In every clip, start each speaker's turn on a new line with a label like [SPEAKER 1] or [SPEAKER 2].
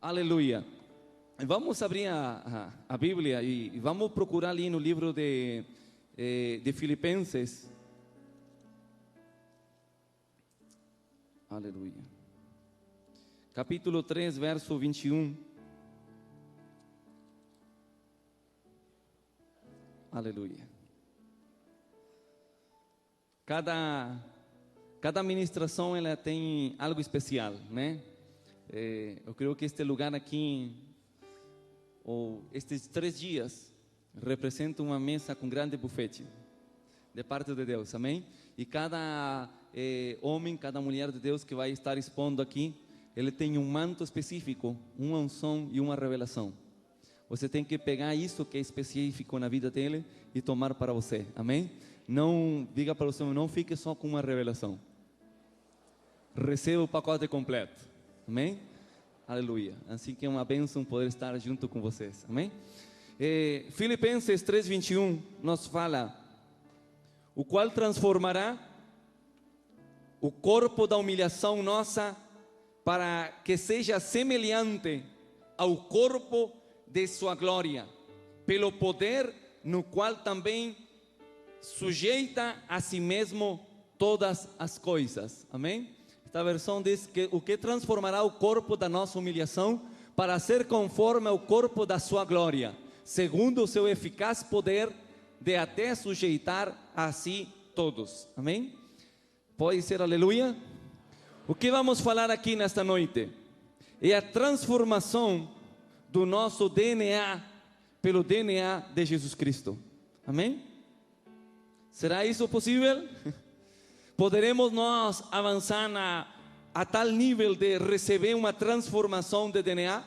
[SPEAKER 1] Aleluia. Vamos abrir a Bíblia e vamos procurar ali no livro de Filipenses. Aleluia. Capítulo 3, verso 21. Aleluia. Cada ministração ela tem algo especial, né? Eu creio que este lugar aqui, ou estes 3 dias, representa uma mesa com grande bufete de parte de Deus, amém? E cada homem, cada mulher de Deus que vai estar expondo aqui, ele tem um manto específico, uma unção e uma revelação. Você tem que pegar isso que é específico na vida dele e tomar para você, amém? Não diga para o Senhor, não fique só com uma revelação. Receba o pacote completo, amém? Aleluia. Assim que é uma bênção poder estar junto com vocês, amém? Filipenses 3:21 nos fala: o qual transformará o corpo da humilhação nossa para que seja semelhante ao corpo de sua glória, pelo poder no qual também sujeita a si mesmo todas as coisas, amém? Esta versão diz que o que transformará o corpo da nossa humilhação para ser conforme ao corpo da sua glória, segundo o seu eficaz poder de até sujeitar a si todos, amém? Pode ser aleluia? O que vamos falar aqui nesta noite é a transformação do nosso DNA pelo DNA de Jesus Cristo, amém? Será isso possível? Poderemos nós avançar a tal nível de receber uma transformação de DNA?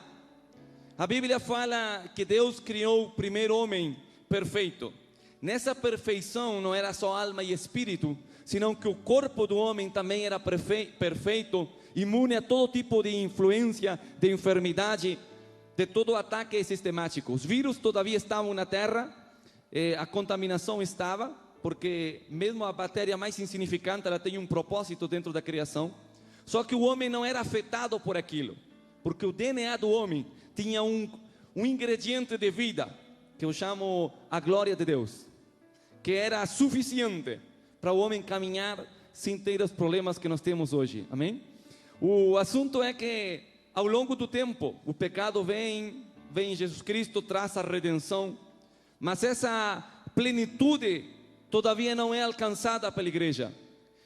[SPEAKER 1] A Bíblia fala que Deus criou o primeiro homem perfeito. Nessa perfeição não era só alma e espírito, senão que o corpo do homem também era perfeito, imune a todo tipo de influência, de enfermidade, de todo ataque sistemático. Os vírus todavia estavam na terra, a contaminação estava, porque mesmo a bactéria mais insignificante, ela tem um propósito dentro da criação. Só que o homem não era afetado por aquilo, porque o DNA do homem tinha um ingrediente de vida, que eu chamo a glória de Deus, que era suficiente para o homem caminhar sem ter os problemas que nós temos hoje, amém? O assunto é que ao longo do tempo, o pecado vem Jesus Cristo, traz a redenção, mas essa plenitude todavia não é alcançada pela igreja.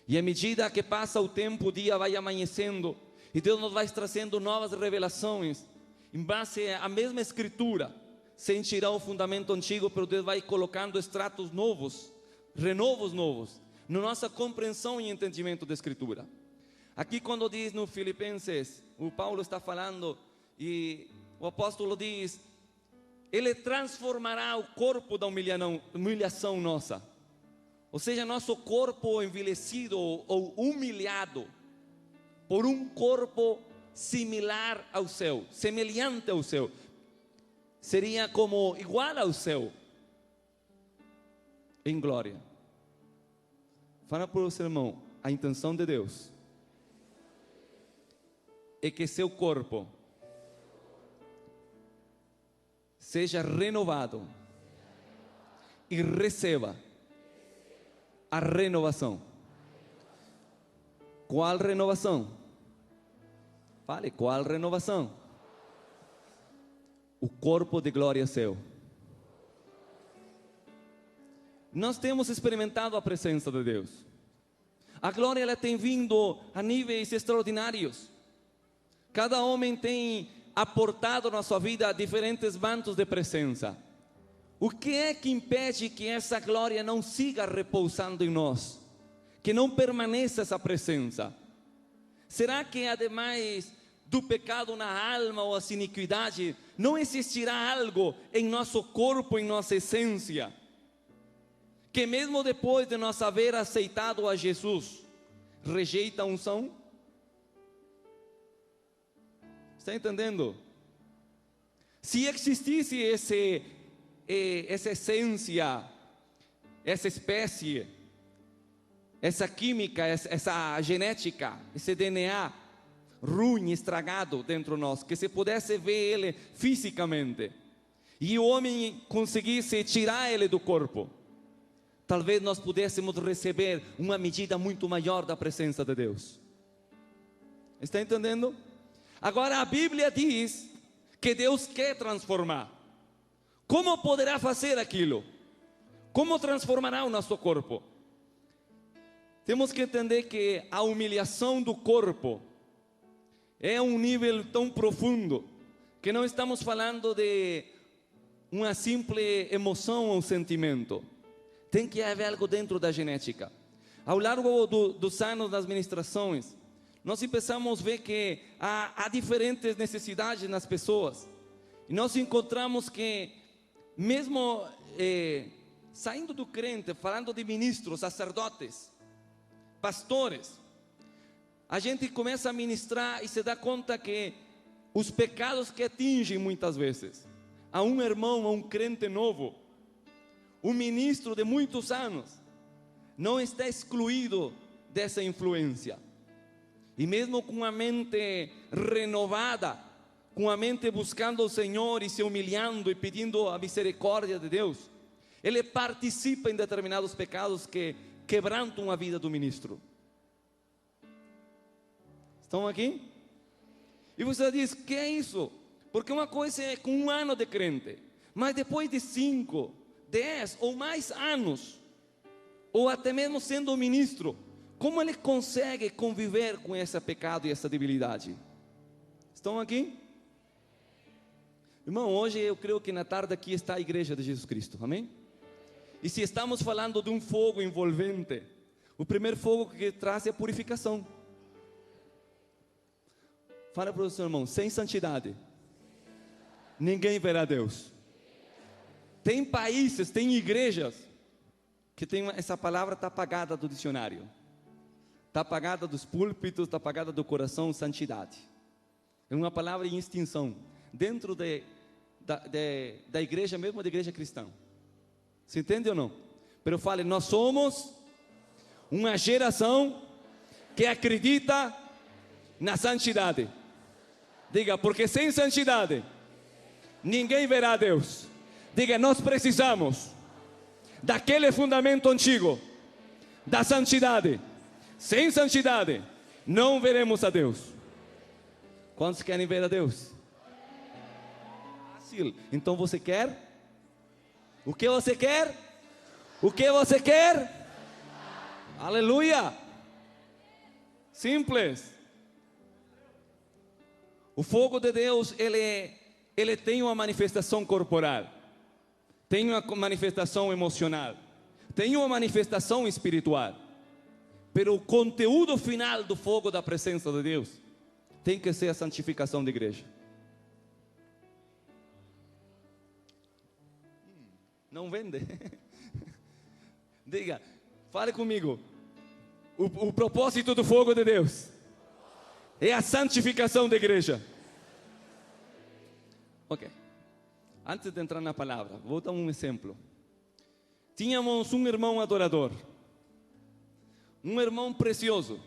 [SPEAKER 1] E à medida que passa o tempo, o dia vai amanhecendo, e Deus nos vai trazendo novas revelações, em base à mesma escritura, sem tirar o fundamento antigo, pero Deus vai colocando estratos novos, renovos novos, na nossa compreensão e entendimento da escritura. Aqui quando diz no Filipenses, o Paulo está falando, e o apóstolo diz, ele transformará o corpo da humilhação nossa. Ou seja, nosso corpo envelhecido ou humilhado por um corpo similar ao seu, semelhante ao seu, seria como igual ao seu, em glória. Fala para o seu irmão, a intenção de Deus é que seu corpo seja renovado e receba a renovação. Qual renovação? Fale, qual renovação? O corpo de glória seu. Nós temos experimentado a presença de Deus. A glória ela tem vindo a níveis extraordinários. Cada homem tem aportado na sua vida diferentes mantos de presença. O que é que impede que essa glória não siga repousando em nós? Que não permaneça essa presença? Será que ademais do pecado na alma ou as iniquidades, não existirá algo em nosso corpo, em nossa essência, que mesmo depois de nós haver aceitado a Jesus, rejeita a unção? Está entendendo? Se existisse essa essência, essa espécie, essa química, essa genética, esse DNA, ruim, estragado dentro de nós, que se pudesse ver ele fisicamente, e o homem conseguisse tirar ele do corpo, talvez nós pudéssemos receber uma medida muito maior da presença de Deus. Está entendendo? Agora a Bíblia diz que Deus quer transformar. Como poderá fazer aquilo? Como transformará o nosso corpo? Temos que entender que a humilhação do corpo é um nível tão profundo que não estamos falando de uma simples emoção ou sentimento. Tem que haver algo dentro da genética. Ao longo dos anos das ministrações, nós começamos a ver que há diferentes necessidades nas pessoas. E nós encontramos que, mesmo saindo do crente, falando de ministros, sacerdotes, pastores, a gente começa a ministrar e se dá conta que os pecados que atingem muitas vezes a um irmão, a um crente novo, um ministro de muitos anos, não está excluído dessa influência. E mesmo com a mente renovada, com a mente buscando o Senhor e se humilhando e pedindo a misericórdia de Deus, ele participa em determinados pecados que quebrantam a vida do ministro. Estão aqui? E você diz, que é isso? Porque uma coisa é com um ano de crente, mas depois de 5, 10 ou mais anos, ou até mesmo sendo ministro, como ele consegue conviver com esse pecado e essa debilidade? Estão aqui? Irmão, hoje eu creio que na tarde aqui está a igreja de Jesus Cristo, amém? E se estamos falando de um fogo envolvente, o primeiro fogo que traz é a purificação. Fala para o seu irmão, sem santidade ninguém verá Deus. Tem países, tem igrejas que tem essa palavra está apagada do dicionário, está apagada dos púlpitos, está apagada do coração, santidade. É uma palavra em extinção dentro da igreja, mesmo da igreja cristã. Se entende ou não? Pero fale, nós somos uma geração que acredita na santidade. Diga, porque sem santidade ninguém verá Deus. Diga, nós precisamos daquele fundamento antigo, da santidade. Sem santidade não veremos a Deus. Quantos querem ver a Deus? Fácil. Então você quer? O que você quer? O que você quer? Aleluia! Simples. O fogo de Deus, ele tem uma manifestação corporal, tem uma manifestação emocional, tem uma manifestação espiritual. Mas o conteúdo final do fogo da presença de Deus tem que ser a santificação da igreja. Não vende? Diga, fale comigo. O propósito do fogo de Deus é a santificação da igreja. Ok. Antes de entrar na palavra, vou dar um exemplo. Tínhamos um irmão adorador, um irmão precioso,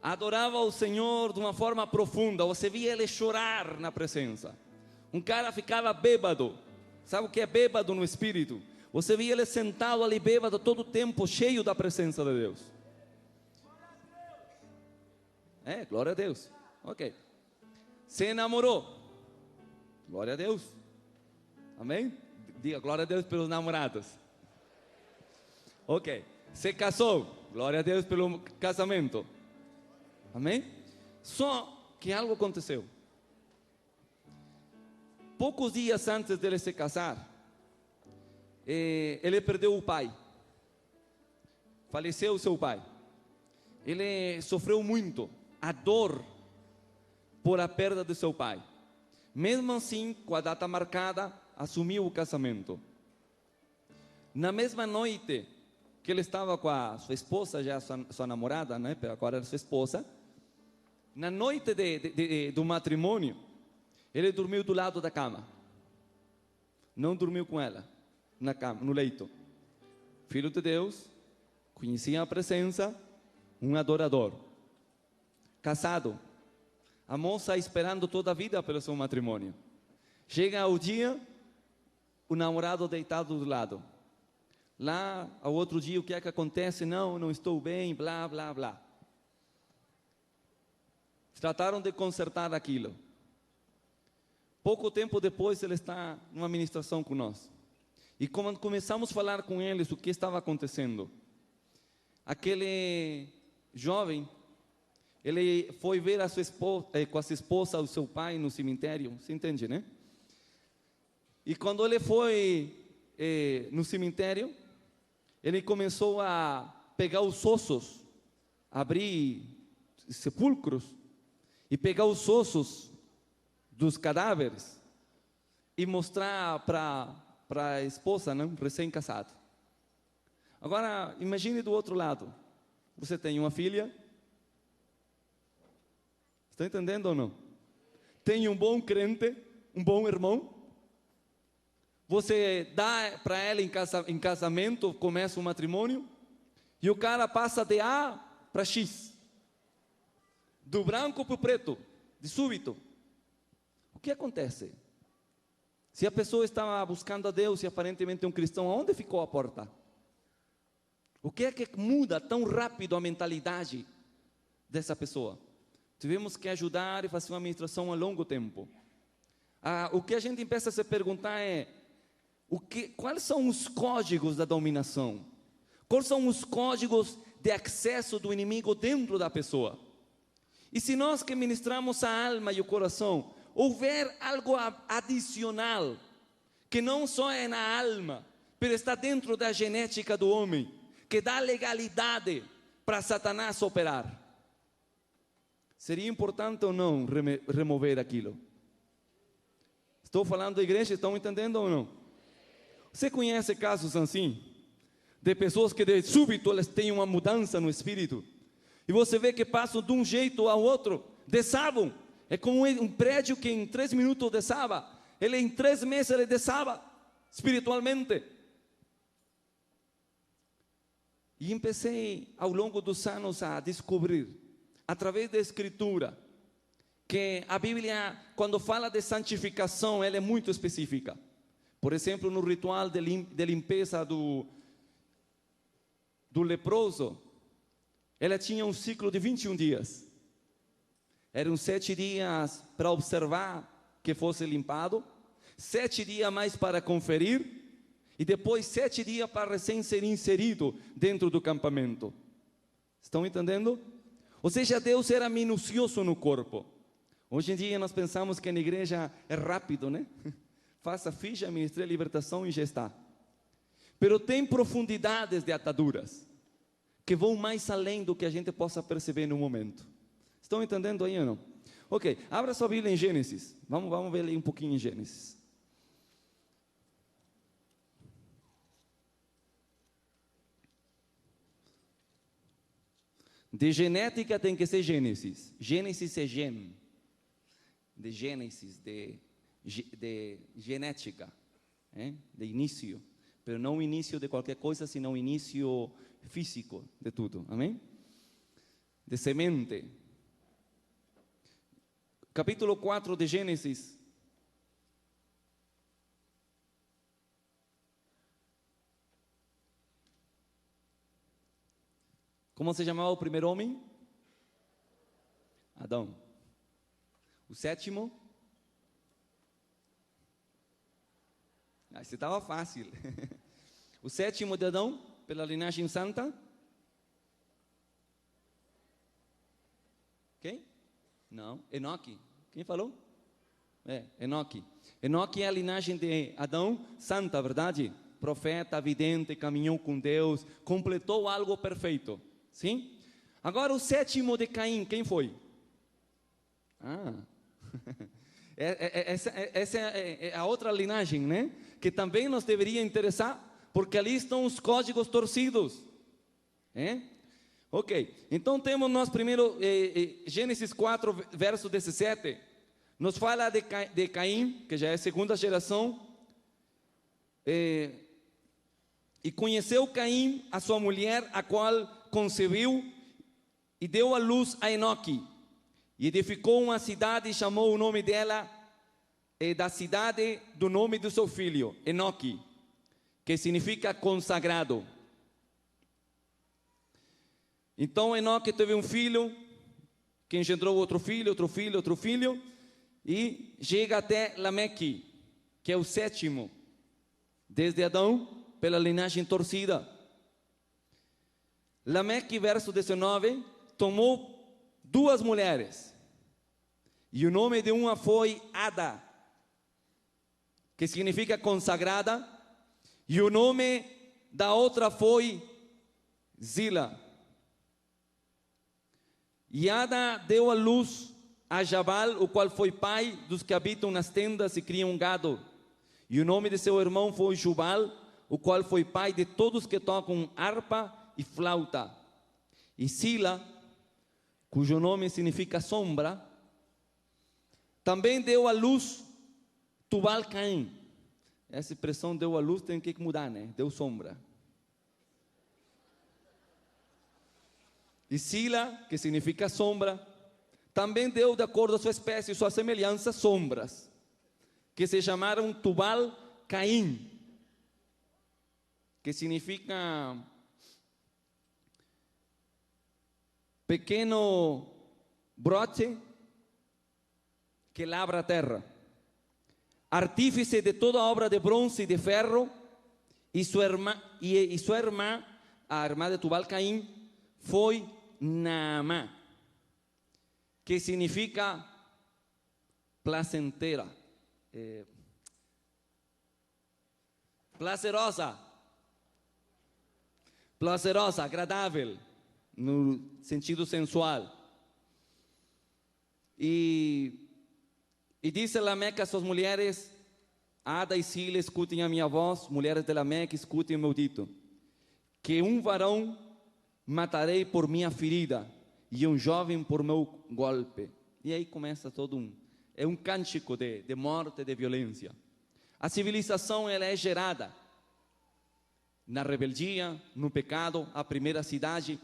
[SPEAKER 1] adorava o Senhor de uma forma profunda. Você via ele chorar na presença. Um cara ficava bêbado. Sabe o que é bêbado no espírito? Você via ele sentado ali bêbado todo o tempo, cheio da presença de Deus. Glória a Deus. Ok. Se enamorou. Glória a Deus. Amém? Diga glória a Deus pelos namorados. Ok. Se casou. Glória a Deus pelo casamento. Amém? Só que algo aconteceu. Poucos dias antes dele se casar, ele perdeu o pai. Faleceu o seu pai. Ele sofreu muito a dor por a perda de seu pai. Mesmo assim, com a data marcada, assumiu o casamento. Na mesma noite que ele estava com a sua esposa, já sua namorada, né? Agora era sua esposa. Na noite do matrimônio, ele dormiu do lado da cama. Não dormiu com ela na cama, no leito. Filho de Deus, conhecia a presença, um adorador. Casado a moça esperando toda a vida pelo seu matrimônio. Chega o dia, o namorado deitado do lado. Lá, ao outro dia, o que é que acontece? Não estou bem, blá, blá, blá. Trataram de consertar aquilo. Pouco tempo depois, ele está numa ministração conosco. E quando começamos a falar com eles o que estava acontecendo, aquele jovem, ele foi ver a sua esposa, com a sua esposa, o seu pai no cemitério, você entende, né? E quando ele foi no cemitério, ele começou a pegar os ossos, abrir sepulcros, e pegar os ossos dos cadáveres, e mostrar para a esposa, né, recém-casado. Agora, imagine do outro lado, você tem uma filha, está entendendo ou não? Tem um bom crente, um bom irmão, você dá para ela em casamento, começa um matrimônio, e o cara passa de A para X, do branco para o preto, de súbito. O que acontece? Se a pessoa estava buscando a Deus e aparentemente é um cristão, aonde ficou a porta? O que é que muda tão rápido a mentalidade dessa pessoa? Tivemos que ajudar e fazer uma administração a longo tempo. O que a gente começa a se perguntar é, quais são os códigos da dominação? Quais são os códigos de acesso do inimigo dentro da pessoa? E se nós que ministramos a alma e o coração, houver algo adicional, que não só é na alma, mas está dentro da genética do homem, que dá legalidade para Satanás operar, seria importante ou não remover aquilo? Estou falando da igreja, estão entendendo ou não? Você conhece casos assim? De pessoas que de súbito elas têm uma mudança no espírito, e você vê que passam de um jeito ao outro, desabam. É como um prédio que em 3 minutos desaba, ele em 3 meses ele desaba, espiritualmente. E comecei ao longo dos anos a descobrir, através da escritura, que a Bíblia, quando fala de santificação, ela é muito específica. Por exemplo, no ritual de limpeza do leproso, ela tinha um ciclo de 21 dias. Eram 7 dias para observar que fosse limpado, 7 dias mais para conferir, e depois 7 dias para recém ser inserido dentro do campamento. Estão entendendo? Ou seja, Deus era minucioso no corpo. Hoje em dia nós pensamos que na igreja é rápido, né? Faça ficha, ministre a libertação e já está. Pero tem profundidades de ataduras que vão mais além do que a gente possa perceber no momento. Estão entendendo aí ou não? Ok, abra sua Bíblia em Gênesis. Vamos ver ali um pouquinho em Gênesis. De genética tem que ser Gênesis. Gênesis é gen. De Gênesis, de genética, de início. Mas não o início de qualquer coisa, senão o início físico de tudo. Amém? De semente. Capítulo 4 de Gênesis. Como se chamava o primeiro homem? Adão. O sétimo? Esse estava fácil. O sétimo de Adão, pela linhagem santa? Quem? Não, Enoque. Quem falou? Enoque. Enoque é a linhagem de Adão santa, verdade? Profeta, vidente, caminhou com Deus, completou algo perfeito. Sim? Agora o sétimo de Caim, quem foi? Essa é a outra linhagem, né? Que também nos deveria interessar, porque ali estão os códigos torcidos. Ok, então temos nós primeiro, Gênesis 4, verso 17, nos fala de Caim, que já é segunda geração, e conheceu Caim a sua mulher, a qual concebeu, e deu à luz a Enoque. e edificou uma cidade e chamou o nome dela, da cidade, do nome do seu filho, Enoque, que significa consagrado. Então Enoque teve um filho, que engendrou outro filho, e chega até Lameque, que é o sétimo, desde Adão, pela linhagem torcida. Lameque, verso 19, tomou 2 mulheres, e o nome de uma foi Ada, que significa consagrada, e o nome da outra foi Zila. E Ada deu à luz a Jabal, o qual foi pai dos que habitam nas tendas e criam gado. E o nome de seu irmão foi Jubal, o qual foi pai de todos que tocam harpa e flauta. E Sila, cujo nome significa sombra, também deu à luz Tubal-Caim. Essa expressão deu à luz tem que mudar, né? Deu sombra. E Sila, que significa sombra, também deu, de acordo com a sua espécie e sua semelhança, sombras, que se chamaram Tubal-Caim, que significa pequeno brote que labra a terra. Artífice de toda obra de bronze e de ferro, e sua irmã, a irmã de Tubal-Caim, foi Naamá, que significa placentera, prazerosa, agradável, no sentido sensual. E disse Lameque a suas mulheres: Ada e Sila, escutem a minha voz, mulheres de Lameque, escutem o meu dito, que um varão matarei por minha ferida, e um jovem por meu golpe. E aí começa todo um cântico de morte, de violência. A civilização, ela é gerada na rebeldia, no pecado, a primeira cidade,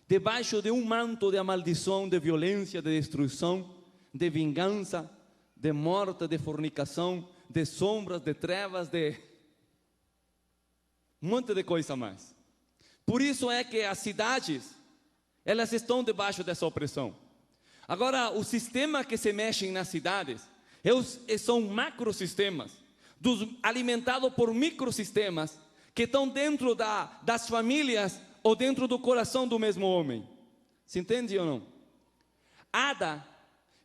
[SPEAKER 1] debaixo de um manto de maldição, de violência, de destruição, de vingança, de morte, de fornicação, de sombras, de trevas, de um monte de coisa mais. Por isso é que as cidades, elas estão debaixo dessa opressão. Agora, o sistema que se mexe nas cidades são macrosistemas, alimentados por microsistemas, que estão dentro das famílias ou dentro do coração do mesmo homem. Se entende ou não? Ada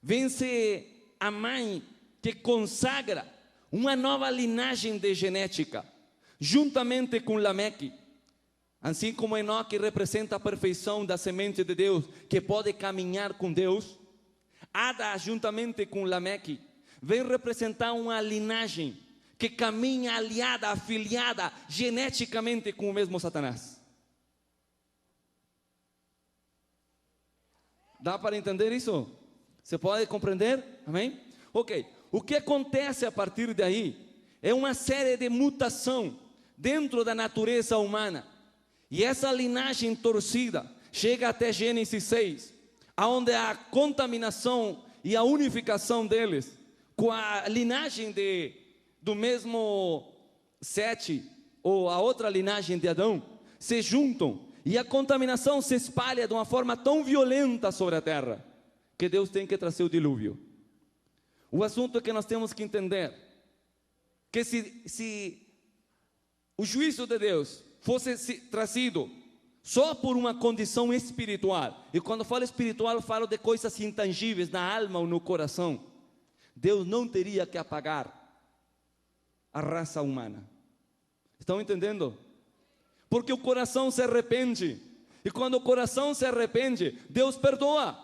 [SPEAKER 1] vem ser a mãe que consagra uma nova linhagem de genética, juntamente com Lameque. Assim como Enoque representa a perfeição da semente de Deus, que pode caminhar com Deus, Ada, juntamente com Lameque, vem representar uma linhagem que caminha aliada, afiliada geneticamente com o mesmo Satanás. Dá para entender isso? Você pode compreender? Amém? Ok. O que acontece a partir daí é uma série de mutação dentro da natureza humana. E essa linhagem torcida chega até Gênesis 6, onde a contaminação e a unificação deles com a linhagem do mesmo Sete, ou a outra linhagem de Adão, se juntam, e a contaminação se espalha de uma forma tão violenta sobre a terra, que Deus tem que trazer o dilúvio. O assunto é que nós temos que entender, que se o juízo de Deus fosse trazido só por uma condição espiritual, e quando falo espiritual, falo de coisas intangíveis, na alma ou no coração, Deus não teria que apagar a raça humana. Estão entendendo? Porque o coração se arrepende, e quando o coração se arrepende, Deus perdoa.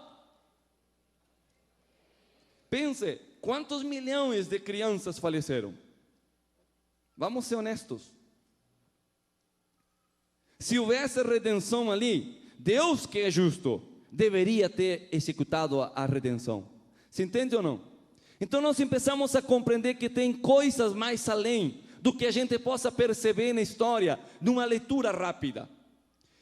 [SPEAKER 1] Pense, quantos milhões de crianças faleceram? Vamos ser honestos. Se houvesse redenção ali, Deus, que é justo, deveria ter executado a redenção. Se entende ou não? Então nós começamos a compreender que tem coisas mais além do que a gente possa perceber na história, numa leitura rápida.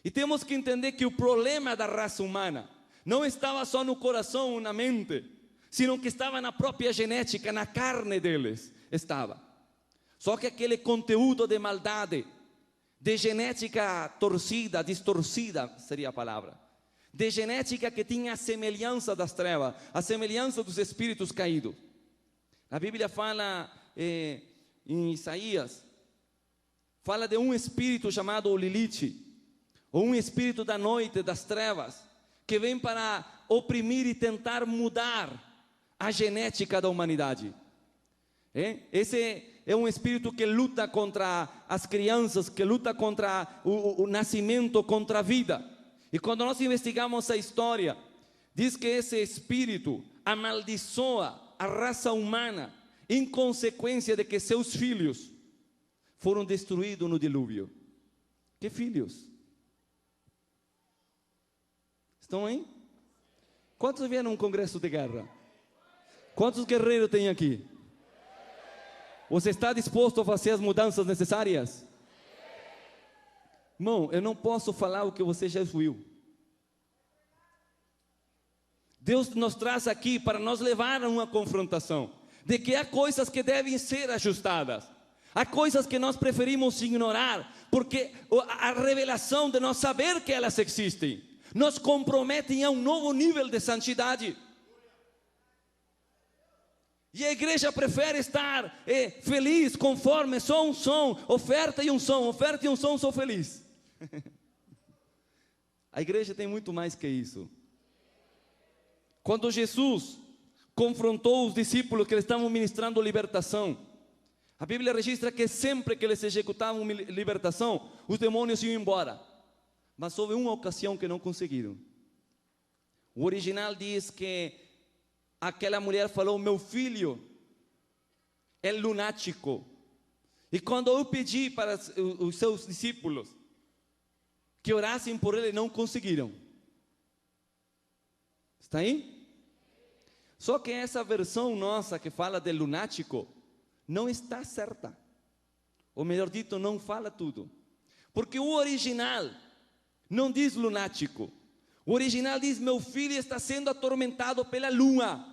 [SPEAKER 1] E temos que entender que o problema da raça humana não estava só no coração ou na mente, sino que estava na própria genética, na carne deles estava. Só que aquele conteúdo de maldade, de genética torcida, distorcida seria a palavra, de genética que tinha a semelhança das trevas, a semelhança dos espíritos caídos. A Bíblia fala em Isaías, fala de um espírito chamado Lilith, ou um espírito da noite, das trevas, que vem para oprimir e tentar mudar a genética da humanidade. Esse é um espírito que luta contra as crianças, que luta contra o nascimento, contra a vida. E quando nós investigamos a história, diz que esse espírito amaldiçoa a raça humana em consequência de que seus filhos foram destruídos no dilúvio. Que filhos? Estão aí? Quantos vieram a um congresso de guerra? Quantos guerreiros tem aqui? Você está disposto a fazer as mudanças necessárias? Irmão, eu não posso falar o que você já ouviu. Deus nos traz aqui para nos levar a uma confrontação, de que há coisas que devem ser ajustadas, há coisas que nós preferimos ignorar, porque a revelação de nós saber que elas existem, nos comprometem a um novo nível de santidade. E a igreja prefere estar feliz conforme só um som, oferta e um som, sou feliz. A igreja tem muito mais que isso. Quando Jesus confrontou os discípulos que estavam ministrando libertação, a Bíblia registra que sempre que eles executavam libertação, os demônios iam embora. Mas houve uma ocasião que não conseguiram. O original diz que aquela mulher falou: meu filho é lunático. E quando eu pedi para os seus discípulos que orassem por ele, não conseguiram. Está aí? Só que essa versão nossa que fala de lunático não está certa. Ou melhor dito, não fala tudo. Porque o original não diz lunático. O original diz: meu filho está sendo atormentado pela lua.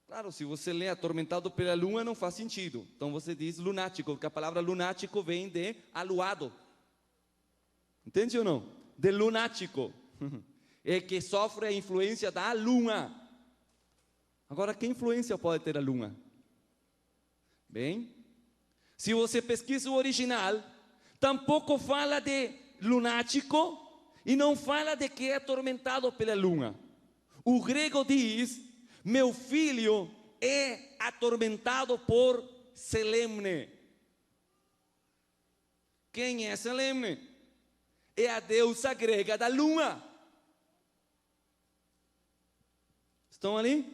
[SPEAKER 1] Claro, se você lê atormentado pela lua, não faz sentido. Então você diz lunático, porque a palavra lunático vem de aluado. Entende ou não? De lunático. É que sofre a influência da lua. Agora, que influência pode ter a lua? Bem, se você pesquisa o original, tampouco fala de lunático e não fala de que é atormentado pela lua. O grego diz: meu filho é atormentado por Selene. Quem é Selene? É a deusa grega da lua. Estão ali?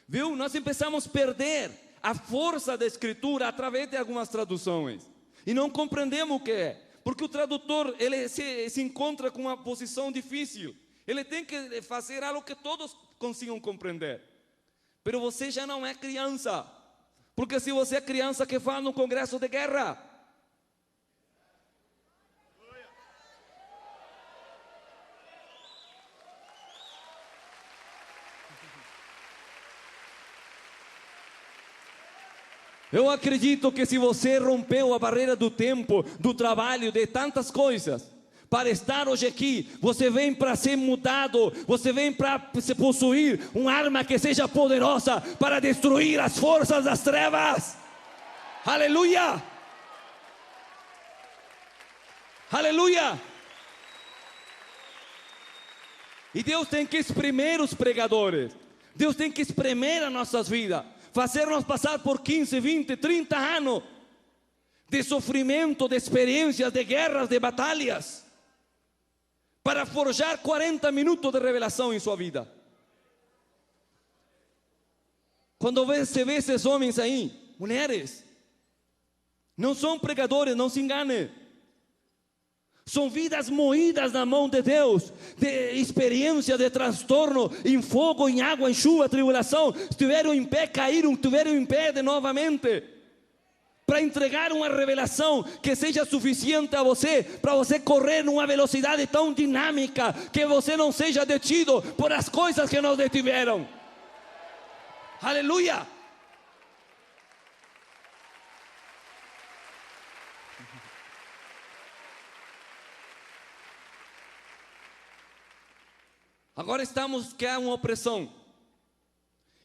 [SPEAKER 1] Viu? Nós começamos a perder a força da escritura através de algumas traduções. E não compreendemos o que é. Porque o tradutor, ele se encontra com uma posição difícil. Ele tem que fazer algo que todos consigam compreender. Mas você já não é criança. Porque se você é criança, que fala no congresso de guerra? Eu acredito que se você rompeu a barreira do tempo, do trabalho, de tantas coisas, para estar hoje aqui, você vem para ser mudado, você vem para possuir uma arma que seja poderosa para destruir as forças das trevas. Aleluia! Aleluia! E Deus tem que espremer os pregadores, Deus tem que espremer as nossas vidas, fazer-nos passar por 15, 20, 30 anos de sofrimento, de experiências, de guerras, de batalhas, para forjar 40 minutos de revelação em sua vida. Quando você vê esses homens aí, mulheres, não são pregadores, não se engane. São vidas moídas na mão de Deus, de experiência, de transtorno, em fogo, em água, em chuva, tribulação. Estiveram em pé, caíram, estiveram em pé de novamente, para entregar uma revelação que seja suficiente a você, para você correr numa velocidade tão dinâmica, que você não seja detido por as coisas que nos detiveram. Aleluia! Agora estamos que há uma opressão.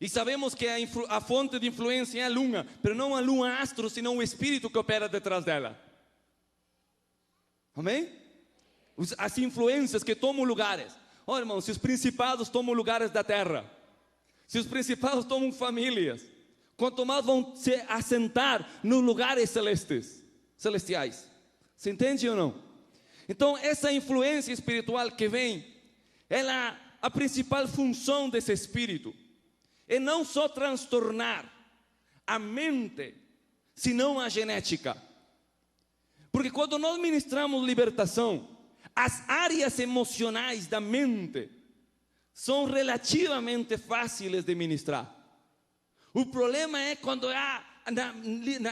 [SPEAKER 1] E sabemos que a fonte de influência é a lua, mas não a lua astro, senão o espírito que opera detrás dela. Amém? As influências que tomam lugares. Olha, irmão, se os principados tomam lugares da terra, se os principados tomam famílias, quanto mais vão se assentar nos lugares celestiais. Você entende ou não? Então, essa influência espiritual que vem, a principal função desse espírito é não só transtornar a mente, senão a genética. Porque quando nós ministramos libertação, as áreas emocionais da mente são relativamente fáceis de ministrar. O problema é quando há,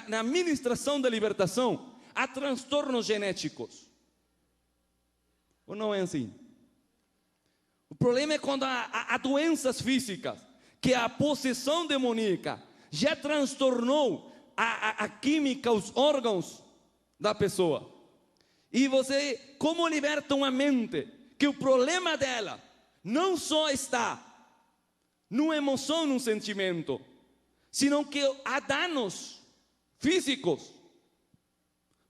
[SPEAKER 1] na ministração da libertação, há transtornos genéticos. Ou não é assim? O problema é quando há doenças físicas, que a possessão demoníaca já transtornou a química, os órgãos da pessoa. E você, como liberta uma mente, que o problema dela não só está numa emoção, num sentimento, senão que há danos físicos.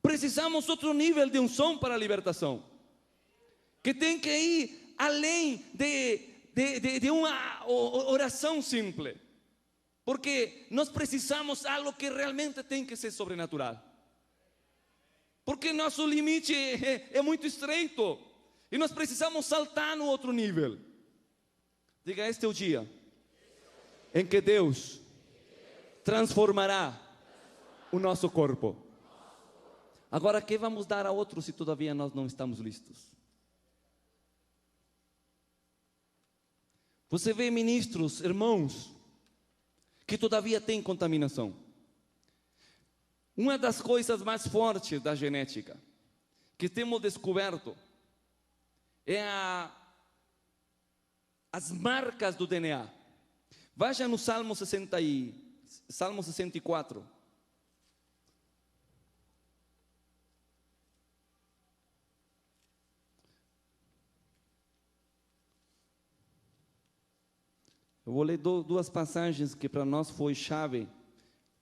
[SPEAKER 1] Precisamos outro nível de unção para a libertação, que tem que ir além de uma oração simples, porque nós precisamos de algo que realmente tem que ser sobrenatural, porque nosso limite é muito estreito, e nós precisamos saltar no outro nível. Diga, este é o dia em que Deus transformará o nosso corpo. Agora, que vamos dar a outro se todavia nós não estamos listos? Você vê ministros, irmãos, que todavia têm contaminação. Uma das coisas mais fortes da genética que temos descoberto é as marcas do DNA. Veja no Salmo 64. Eu vou ler duas passagens que para nós foi chave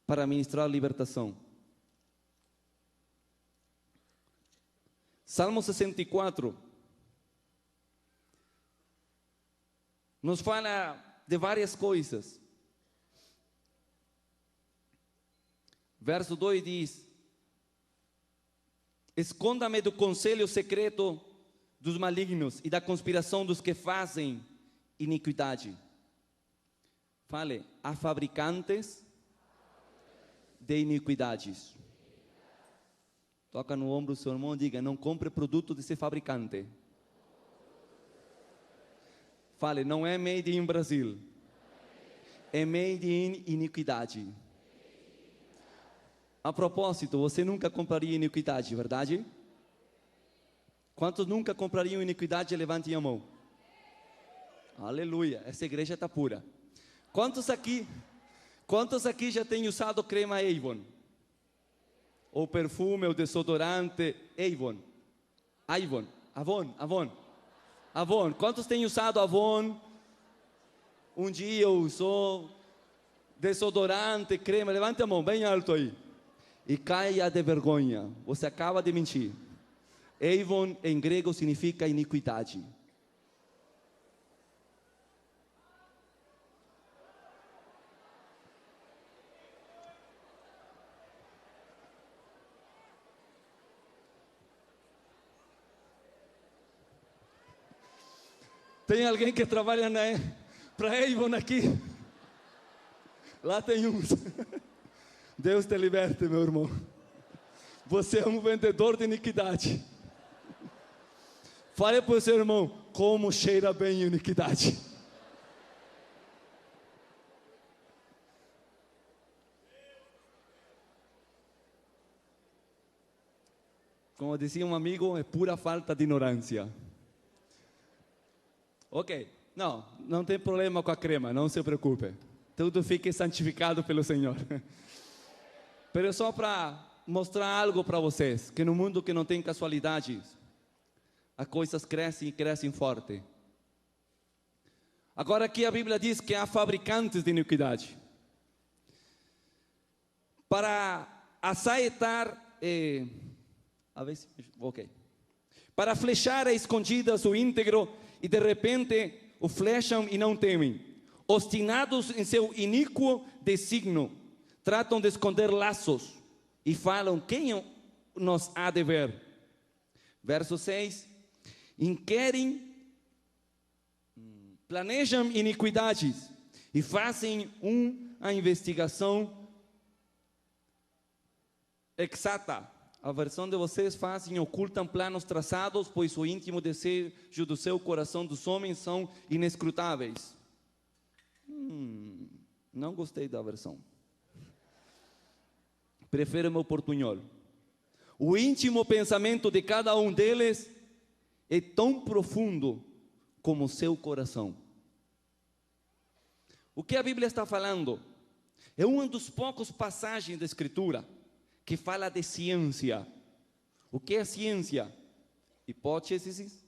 [SPEAKER 1] para ministrar a libertação. Salmo 64 nos fala de várias coisas. Verso 2 diz: esconda-me do conselho secreto dos malignos e da conspiração dos que fazem iniquidade. Fale, há fabricantes de iniquidades. Toca no ombro do seu irmão e diga: não compre produto desse fabricante. Fale, não é made in Brasil, é made in iniquidade. A propósito, você nunca compraria iniquidade, verdade? Quantos nunca comprariam iniquidade? Levantem a mão. Aleluia, essa igreja está pura. Quantos aqui já têm usado crema Avon? Ou perfume, ou desodorante Avon? Avon. Quantos têm usado Avon? Um dia usou desodorante, crema? Levante a mão bem alto aí. E caia de vergonha, você acaba de mentir. Avon em grego significa iniquidade. Tem alguém que trabalha para Avon aqui? Lá tem uns. Deus te liberte, meu irmão. Você é um vendedor de iniquidade. Fale para o seu irmão: como cheira bem a iniquidade. Como dizia um amigo, é pura falta de ignorância. Ok, não tem problema com a crema, não se preocupe. Tudo fique santificado pelo Senhor. Mas só para mostrar algo para vocês, que no mundo que não tem casualidades, as coisas crescem e crescem forte. Agora aqui a Bíblia diz que há fabricantes de iniquidade. Para assaetar, para flechar a escondidas o íntegro, e de repente o flecham e não temem. Obstinados em seu iníquo desígnio, tratam de esconder laços e falam: quem nos há de ver? Verso 6: inquirem, planejam iniquidades e fazem uma investigação exata. A versão de vocês fazem, ocultam planos traçados, pois o íntimo desejo do seu coração dos homens são inescrutáveis. Não gostei da versão. Prefiro meu portunhol. O íntimo pensamento de cada um deles é tão profundo como o seu coração. O que a Bíblia está falando é uma dos poucos passagens da Escritura que fala de ciência. O que é ciência? Hipóteses,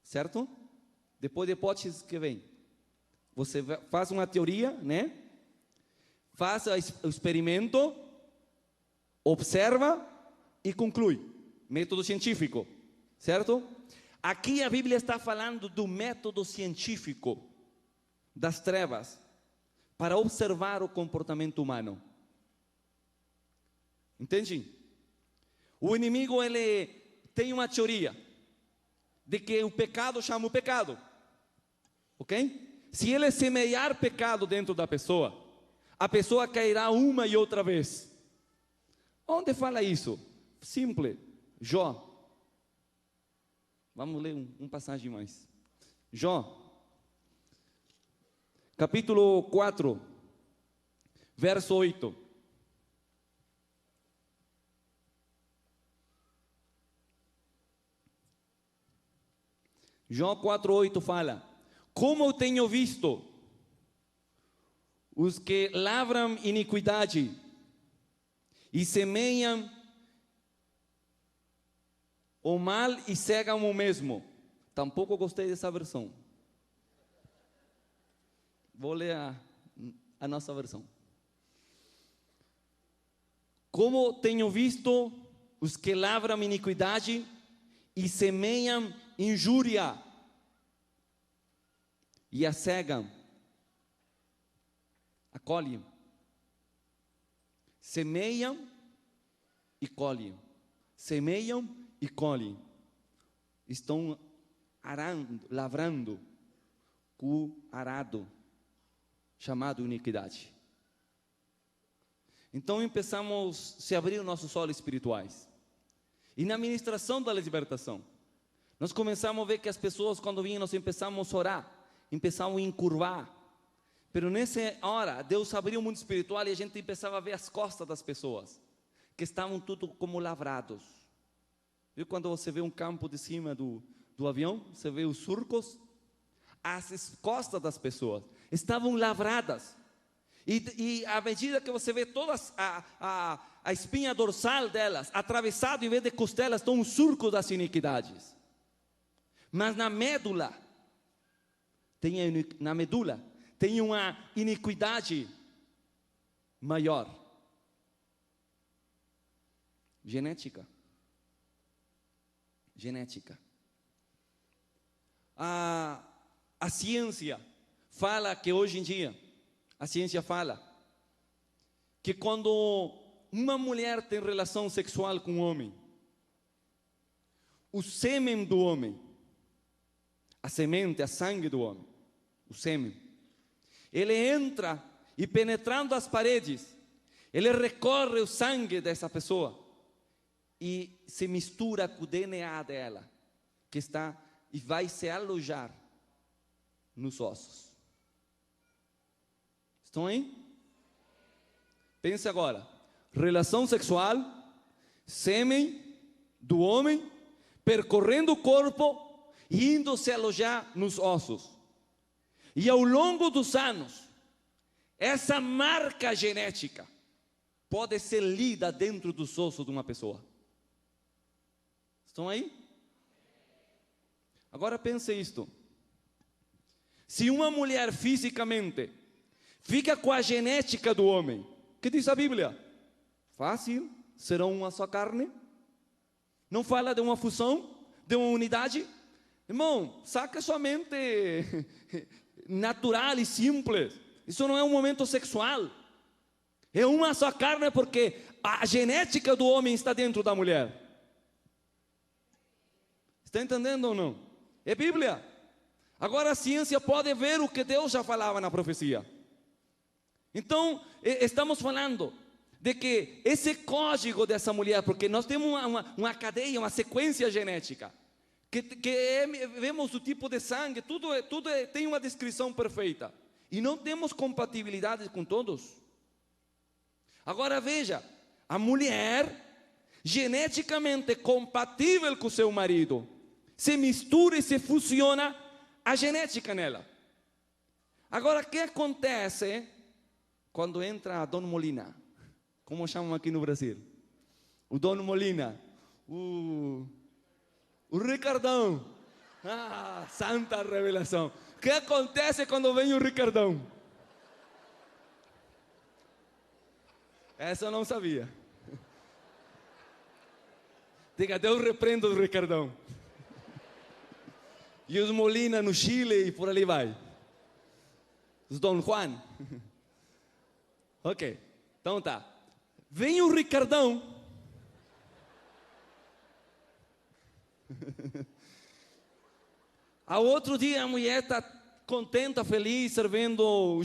[SPEAKER 1] certo? Depois de hipóteses que vem, você faz uma teoria, né? Faz o experimento, observa e conclui. Método científico, certo? Aqui a Bíblia está falando do método científico das trevas para observar o comportamento humano. Entende? O inimigo, ele tem uma teoria de que o pecado chama o pecado, ok? Se ele semear pecado dentro da pessoa, a pessoa cairá uma e outra vez. Onde fala isso? Simples, Jó. Vamos ler um passagem mais. Jó, capítulo 4, verso 8. Jó 4:8 fala: como eu tenho visto os que lavram iniquidade e semeiam o mal e cegam o mesmo. Tampouco gostei dessa versão. Vou ler a nossa versão. Como tenho visto os que lavram iniquidade e semeiam injúria e a cegam, acolhem, semeiam e colhem, semeiam e colhem, estão arando, lavrando o arado chamado iniquidade. Então começamos a se abrir os nossos olhos espirituais, e na ministração da libertação nós começamos a ver que as pessoas, quando vinham, nós começamos a orar, começamos a encurvar. Pero nessa hora, Deus abriu o mundo espiritual e a gente começava a ver as costas das pessoas, que estavam tudo como lavrados. Viu quando você vê um campo de cima do avião, você vê os surcos? As costas das pessoas estavam lavradas. E à medida que você vê toda a espinha dorsal delas, atravessado, em vez de costelas, estão os surcos das iniquidades. Mas na medula tem uma iniquidade maior. Genética. A ciência fala que hoje em dia, a ciência fala que quando uma mulher tem relação sexual com um homem, o sêmen do homem, a semente, a sangue do homem, o sêmen, ele entra e, penetrando as paredes, ele recorre o sangue dessa pessoa e se mistura com o DNA dela, que está e vai se alojar nos ossos. Estão aí? Pense agora: relação sexual, sêmen do homem, percorrendo o corpo e indo se alojar nos ossos. E ao longo dos anos, essa marca genética pode ser lida dentro dos ossos de uma pessoa. Estão aí? Agora pense isto. Se uma mulher fisicamente fica com a genética do homem, o que diz a Bíblia? Fácil, serão uma só carne. Não fala de uma fusão, de uma unidade. Irmão, saca sua mente natural e simples. Isso não é um momento sexual. É uma só carne porque a genética do homem está dentro da mulher. Está entendendo ou não? É Bíblia. Agora a ciência pode ver o que Deus já falava na profecia. Então, estamos falando de que esse código dessa mulher, porque nós temos uma cadeia, uma sequência genética, vemos o tipo de sangue, tudo tem uma descrição perfeita. E não temos compatibilidade com todos. Agora veja, a mulher, geneticamente compatível com seu marido, se mistura e se fusiona a genética nela. Agora, o que acontece quando entra a Dona Molina? Como chamam aqui no Brasil? O Dona Molina, o Ricardão. Ah, santa revelação. O que acontece quando vem o Ricardão? Essa eu não sabia. Diga, Deus repreenda o Ricardão. E os Molina no Chile e por ali vai. Os Dom Juan. Ok, então tá. Vem o Ricardão. Ao outro dia a mulher está contenta, feliz, servindo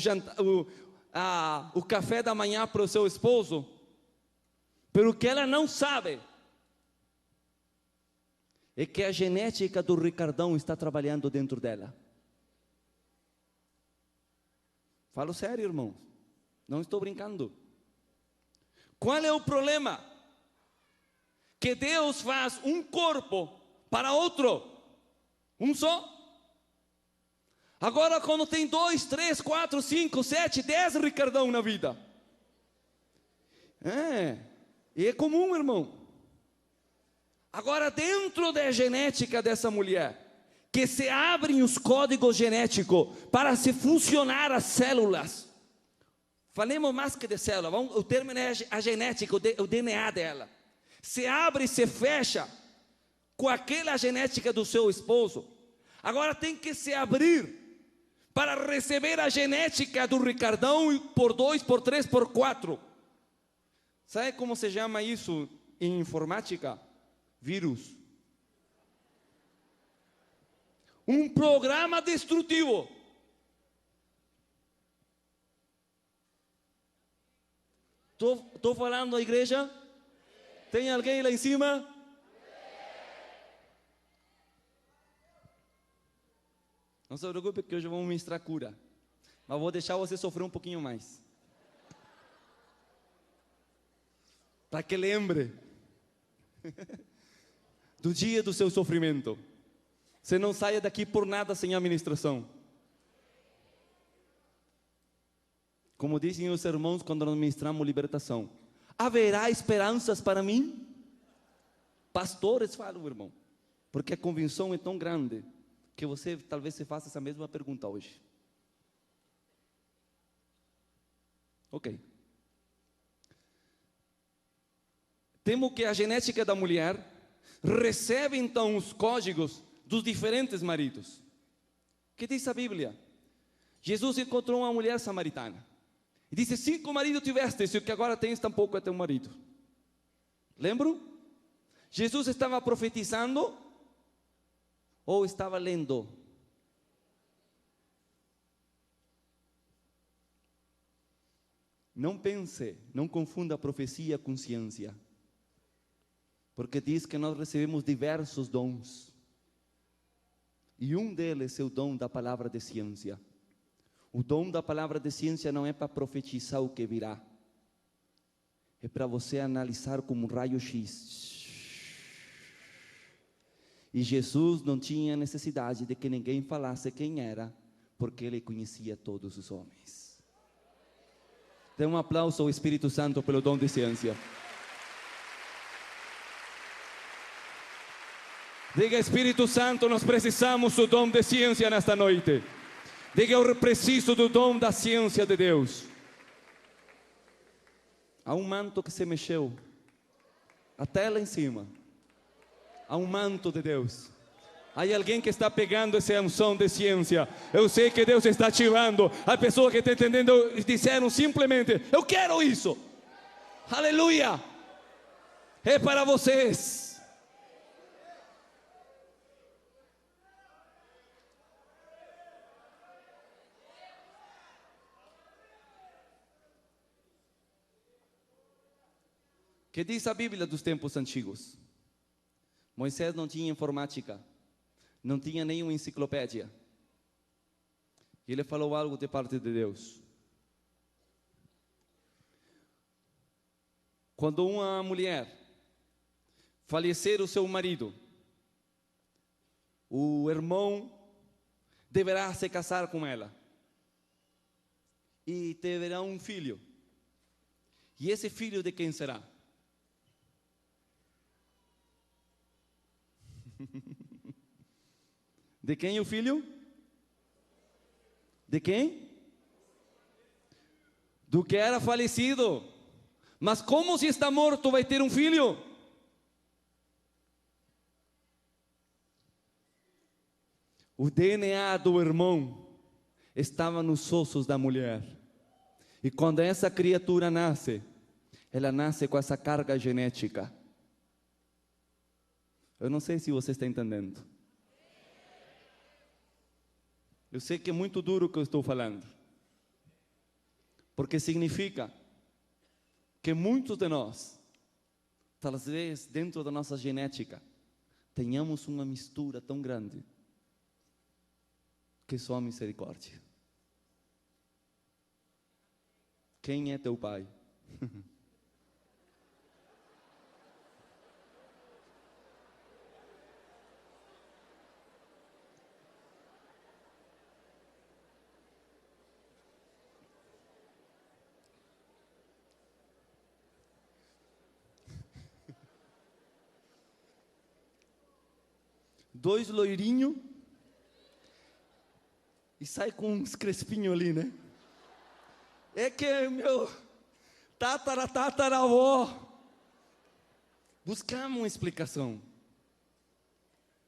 [SPEAKER 1] o café da manhã para o seu esposo. Pero o que ela não sabe é que a genética do Ricardão está trabalhando dentro dela. Falo sério, irmãos. Não estou brincando. Qual é o problema? Que Deus faz um corpo para outro. Um só. Agora quando tem 2, 3, 4, 5, 7, 10 Ricardão na vida. É comum, irmão. Agora dentro da genética dessa mulher, que se abrem os códigos genéticos para se funcionar as células. Falemos mais que de célula, o termo é a genética, o DNA dela. Se abre e se fecha com aquela genética do seu esposo. Agora tem que se abrir para receber a genética do Ricardão por 2, por 3, por 4. Sabe como se chama isso em informática? Vírus. Um programa destrutivo. Estou falando à igreja? Tem alguém lá em cima? Não se preocupe que hoje vamos ministrar cura. Mas vou deixar você sofrer um pouquinho mais. Para que lembre do dia do seu sofrimento. Você não saia daqui por nada sem a ministração. Como dizem os irmãos quando nós ministramos libertação. Haverá esperanças para mim? Pastores falam, irmão. Porque a convicção é tão grande que você talvez se faça essa mesma pergunta hoje. Ok. Temos que a genética da mulher recebe então os códigos dos diferentes maridos. O que diz a Bíblia? Jesus encontrou uma mulher samaritana. E disse, 5 maridos tiveste, e o que agora tens tampouco é teu marido. Lembram? Jesus estava profetizando ou estava lendo? Não pense, não confunda profecia com ciência. Porque diz que nós recebemos diversos dons. E um deles é o dom da palavra de ciência. O dom da palavra de ciência não é para profetizar o que virá. é para você analisar como um raio-x. E Jesus não tinha necessidade de que ninguém falasse quem era, porque Ele conhecia todos os homens. Dê um aplauso ao Espírito Santo pelo dom de ciência. Diga: Espírito Santo, nós precisamos do dom de ciência nesta noite. Diga: eu preciso do dom da ciência de Deus. Há um manto que se mexeu, até lá em cima. Há um manto de Deus. Há alguém que está pegando essa unção de ciência. Eu sei que Deus está ativando. A pessoa que está entendendo disseram simplesmente: eu quero isso. Aleluia. É para vocês. Que diz a Bíblia dos tempos antigos? Moisés não tinha informática, não tinha nenhuma enciclopédia. E ele falou algo de parte de Deus. Quando uma mulher falecer o seu marido, o irmão deverá se casar com ela e terá um filho. E esse filho de quem será? De quem o filho? De quem? Do que era falecido. Mas como se está morto vai ter um filho? O DNA do irmão estava nos ossos da mulher. E quando essa criatura nasce, ela nasce com essa carga genética. Eu não sei se você está entendendo. Eu sei que é muito duro o que eu estou falando. Porque significa que muitos de nós, talvez dentro da nossa genética, tenhamos uma mistura tão grande que só misericórdia. Quem é teu pai? Dois loirinhos e sai com uns crespinhos ali, né? É que meu tataravó. Buscamos uma explicação.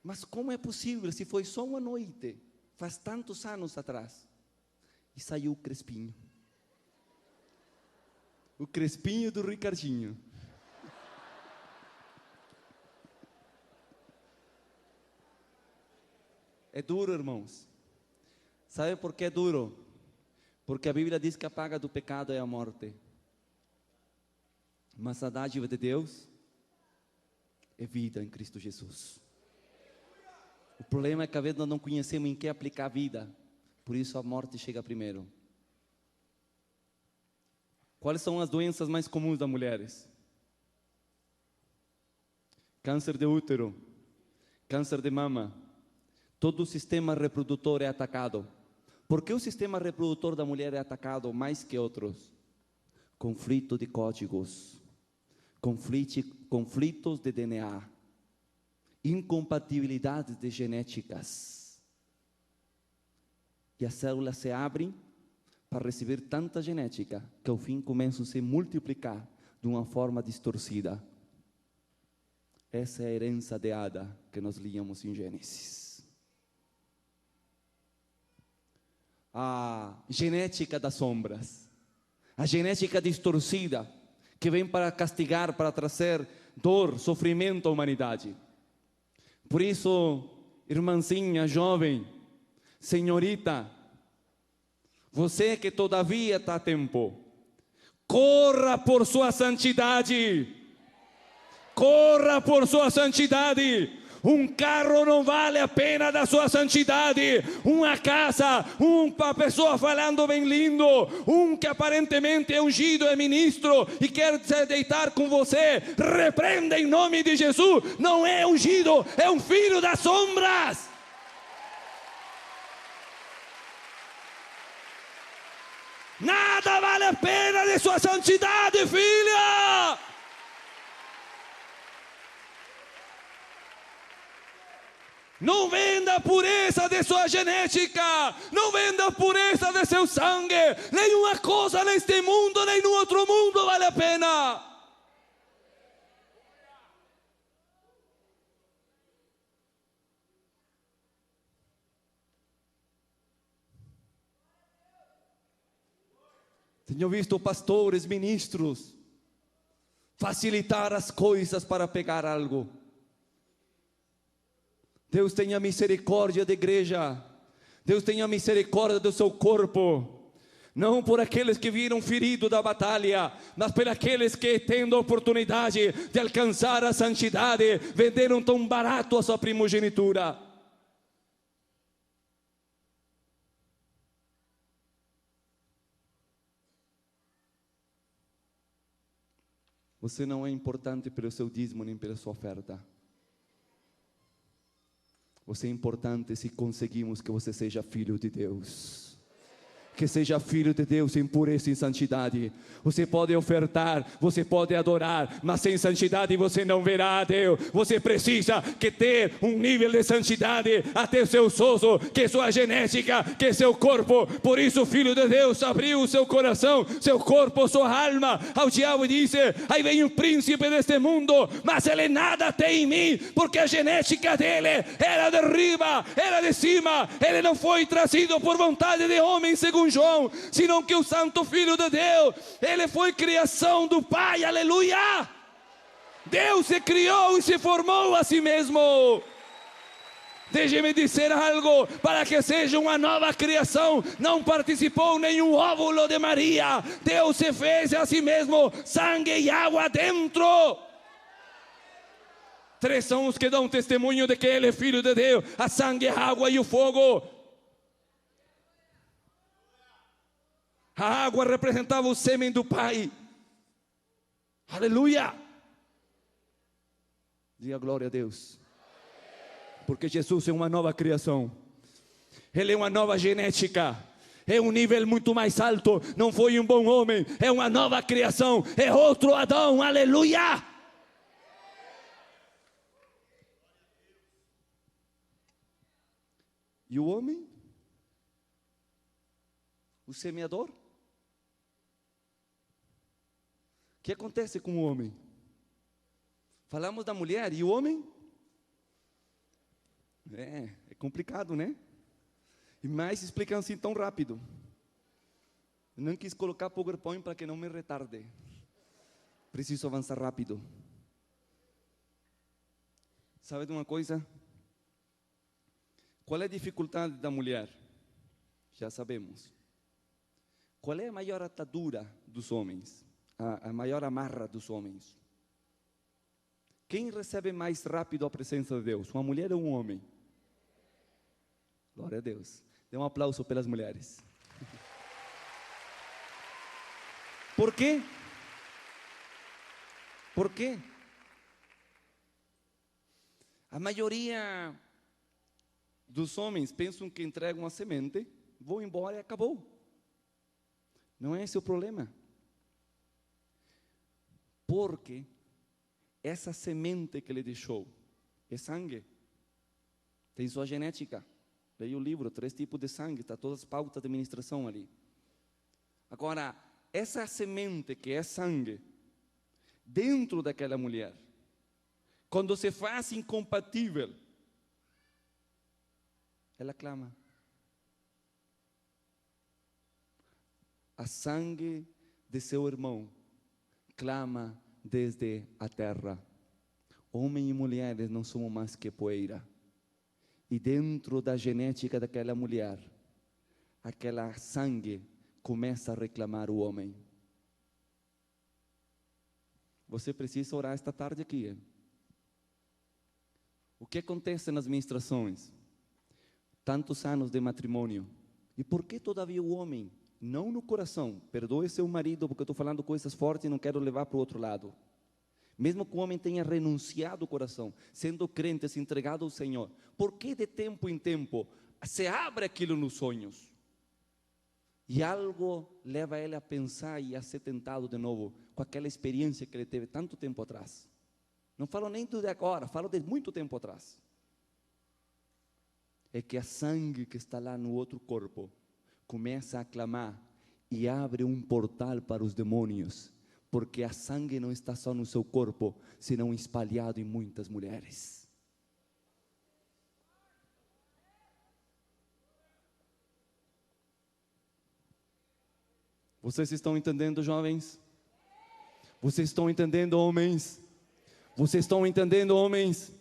[SPEAKER 1] Mas como é possível se foi só uma noite, faz tantos anos atrás, e saiu o crespinho? O crespinho do Ricardinho. É duro, irmãos. Sabe por que é duro? Porque a Bíblia diz que a paga do pecado é a morte. Mas a dádiva de Deus é vida em Cristo Jesus. O problema é que às vezes nós não conhecemos em que aplicar a vida. Por isso a morte chega primeiro. Quais são as doenças mais comuns das mulheres? Câncer de útero, câncer de mama. Todo o sistema reprodutor é atacado. Por que o sistema reprodutor da mulher é atacado mais que outros? Conflito de códigos, conflitos de DNA, incompatibilidades de genéticas. E as células se abrem para receber tanta genética que ao fim começam a se multiplicar de uma forma distorcida. Essa é a herança de Ada que nós líamos em Gênesis. A genética das sombras, a genética distorcida, que vem para castigar, para trazer dor, sofrimento à humanidade. Por isso, irmãzinha, jovem, senhorita, você que todavia está a tempo, corra por sua santidade, corra por sua santidade. Um carro não vale a pena da sua santidade. Uma casa, uma pessoa falando bem lindo, que aparentemente é ungido, é ministro e quer se deitar com você, repreenda em nome de Jesus. Não é ungido, é um filho das sombras. Nada vale a pena de sua santidade, filha. Não venda a pureza de sua genética, não venda a pureza de seu sangue. Nenhuma coisa neste mundo, nem no outro mundo vale a pena. Tenho visto pastores, ministros facilitar as coisas para pegar algo. Deus tenha misericórdia da igreja. Deus tenha misericórdia do seu corpo. Não por aqueles que viram ferido da batalha, mas por aqueles que, tendo a oportunidade de alcançar a santidade, venderam tão barato a sua primogenitura. Você não é importante pelo seu dízimo nem pela sua oferta. Você é importante se conseguimos que você seja filho de Deus. Que seja filho de Deus em pureza e santidade. Você pode ofertar, você pode adorar, mas sem santidade você não verá a Deus. Você precisa que ter um nível de santidade até seu sozo, que sua genética, que seu corpo. Por isso o Filho de Deus abriu o seu coração, seu corpo, sua alma ao diabo e disse: aí vem o príncipe deste mundo, mas ele nada tem em mim, porque a genética dele era de riba, era de cima. Ele não foi trazido por vontade de homem, segundo João, senão que o Santo Filho de Deus, ele foi criação do Pai, aleluia. Deus se criou e se formou a si mesmo. Deixe-me dizer algo, para que seja uma nova criação, não participou nenhum óvulo de Maria. Deus se fez a si mesmo sangue e água dentro. Três são os que dão testemunho de que ele é Filho de Deus: a sangue, a água e o fogo. A água representava o sêmen do Pai. Aleluia. Diga glória a Deus. Porque Jesus é uma nova criação. Ele é uma nova genética. É um nível muito mais alto. Não foi um bom homem. É uma nova criação. É outro Adão. Aleluia. E o homem? O semeador? O que acontece com o homem? Falamos da mulher e o homem? É complicado, né? E mais explicando assim tão rápido. Eu não quis colocar PowerPoint para que não me retarde. Preciso avançar rápido. Sabe de uma coisa? Qual é a dificuldade da mulher? Já sabemos. Qual é a maior atadura dos homens? A maior amarra dos homens? Quem recebe mais rápido a presença de Deus? Uma mulher ou um homem? Glória a Deus. Dê um aplauso pelas mulheres. Por quê? Por quê? A maioria dos homens pensam que entregam uma semente, vão embora e acabou. Não é esse o problema. Porque essa semente que ele deixou é sangue. Tem sua genética. Leia o livro, 3 tipos de sangue, está todas as pautas de ministração ali. Agora, essa semente que é sangue, dentro daquela mulher, quando se faz incompatível, ela clama. A sangue de seu irmão clama desde a terra. Homem e mulheres não somos mais que poeira. E dentro da genética daquela mulher, aquela sangue começa a reclamar o homem. Você precisa orar esta tarde aqui. O que acontece nas ministrações? Tantos anos de matrimônio. E por que todavia o homem, não no coração, perdoe seu marido, porque eu estou falando coisas fortes e não quero levar para o outro lado. Mesmo que o homem tenha renunciado o coração, sendo crente, se entregado ao Senhor, por que de tempo em tempo se abre aquilo nos sonhos? E algo leva ele a pensar e a ser tentado de novo, com aquela experiência que ele teve tanto tempo atrás. Não falo nem de agora, falo de muito tempo atrás. É que a sangue que está lá no outro corpo começa a clamar e abre um portal para os demônios, porque a sangue não está só no seu corpo, senão espalhado em muitas mulheres. Vocês estão entendendo, jovens? Vocês estão entendendo, homens? Vocês estão entendendo, homens?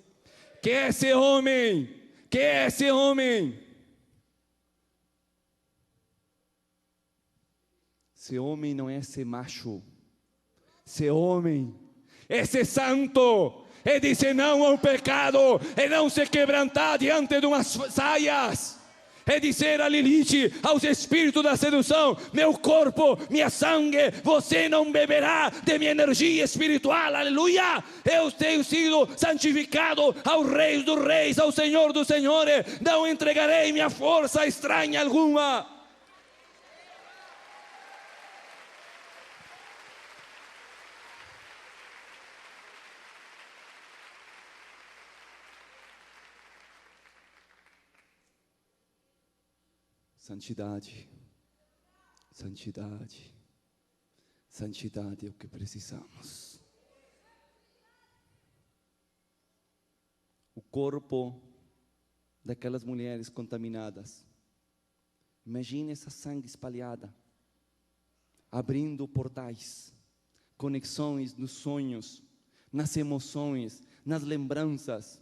[SPEAKER 1] Que é esse homem? Que é esse homem? Esse homem não é esse macho. Esse homem é ser santo. É dizer não ao pecado. É não se quebrantar diante de umas saias. É dizer a Lilith, aos espíritos da sedução: meu corpo, minha sangue, você não beberá de minha energia espiritual, aleluia. Eu tenho sido santificado ao Rei dos Reis, ao Senhor dos Senhores. Não entregarei minha força a estranha alguma. Santidade, santidade, santidade é o que precisamos. O corpo daquelas mulheres contaminadas. Imagine essa sangue espalhada, abrindo portais, conexões nos sonhos, nas emoções, nas lembranças.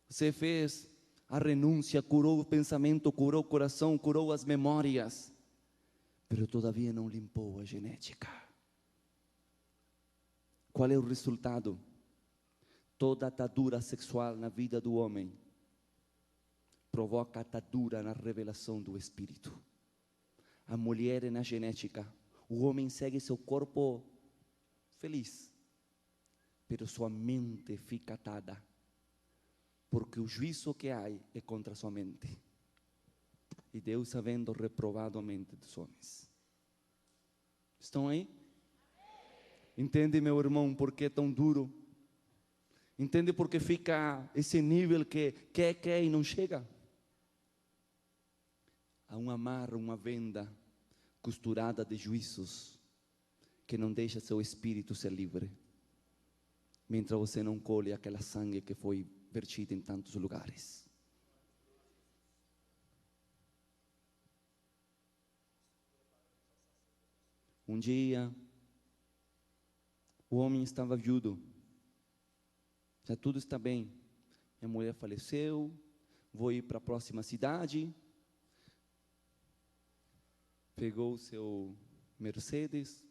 [SPEAKER 1] Você fez a renúncia, curou o pensamento, curou o coração, curou as memórias, mas todavia não limpou a genética. Qual é o resultado? Toda atadura sexual na vida do homem provoca atadura na revelação do Espírito. A mulher é na genética. O homem segue seu corpo feliz, mas sua mente fica atada, porque o juízo que há é contra sua mente. E Deus havendo reprovado a mente dos homens. Estão aí? Entende, meu irmão, por que é tão duro? Entende por que fica esse nível que quer e não chega? Há um amarro, uma venda costurada de juízos que não deixa seu espírito ser livre, mientras você não colhe aquela sangue que foi vertida em tantos lugares. Um dia, o homem estava viúvo, já tudo está bem, minha mulher faleceu, vou ir para a próxima cidade. Pegou o seu Mercedes,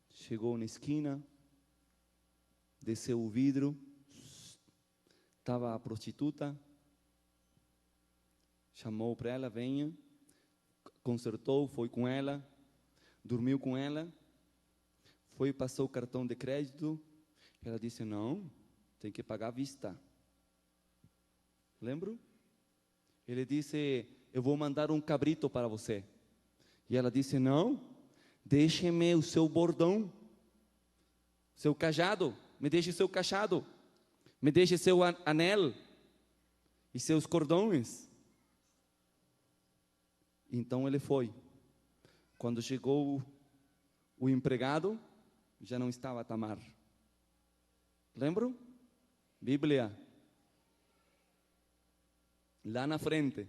[SPEAKER 1] chegou na esquina, desceu o vidro, estava a prostituta, chamou para ela: venha, consertou, foi com ela, dormiu com ela, foi, passou o cartão de crédito, ela disse: não, tem que pagar à vista. Lembro? Ele disse: eu vou mandar um cabrito para você. E ela disse: não, deixe-me o seu bordão, seu cajado, me deixe seu cajado, me deixe seu anel e seus cordões. Então ele foi. Quando chegou o empregado, já não estava Tamar. Lembram? Bíblia. Lá na frente,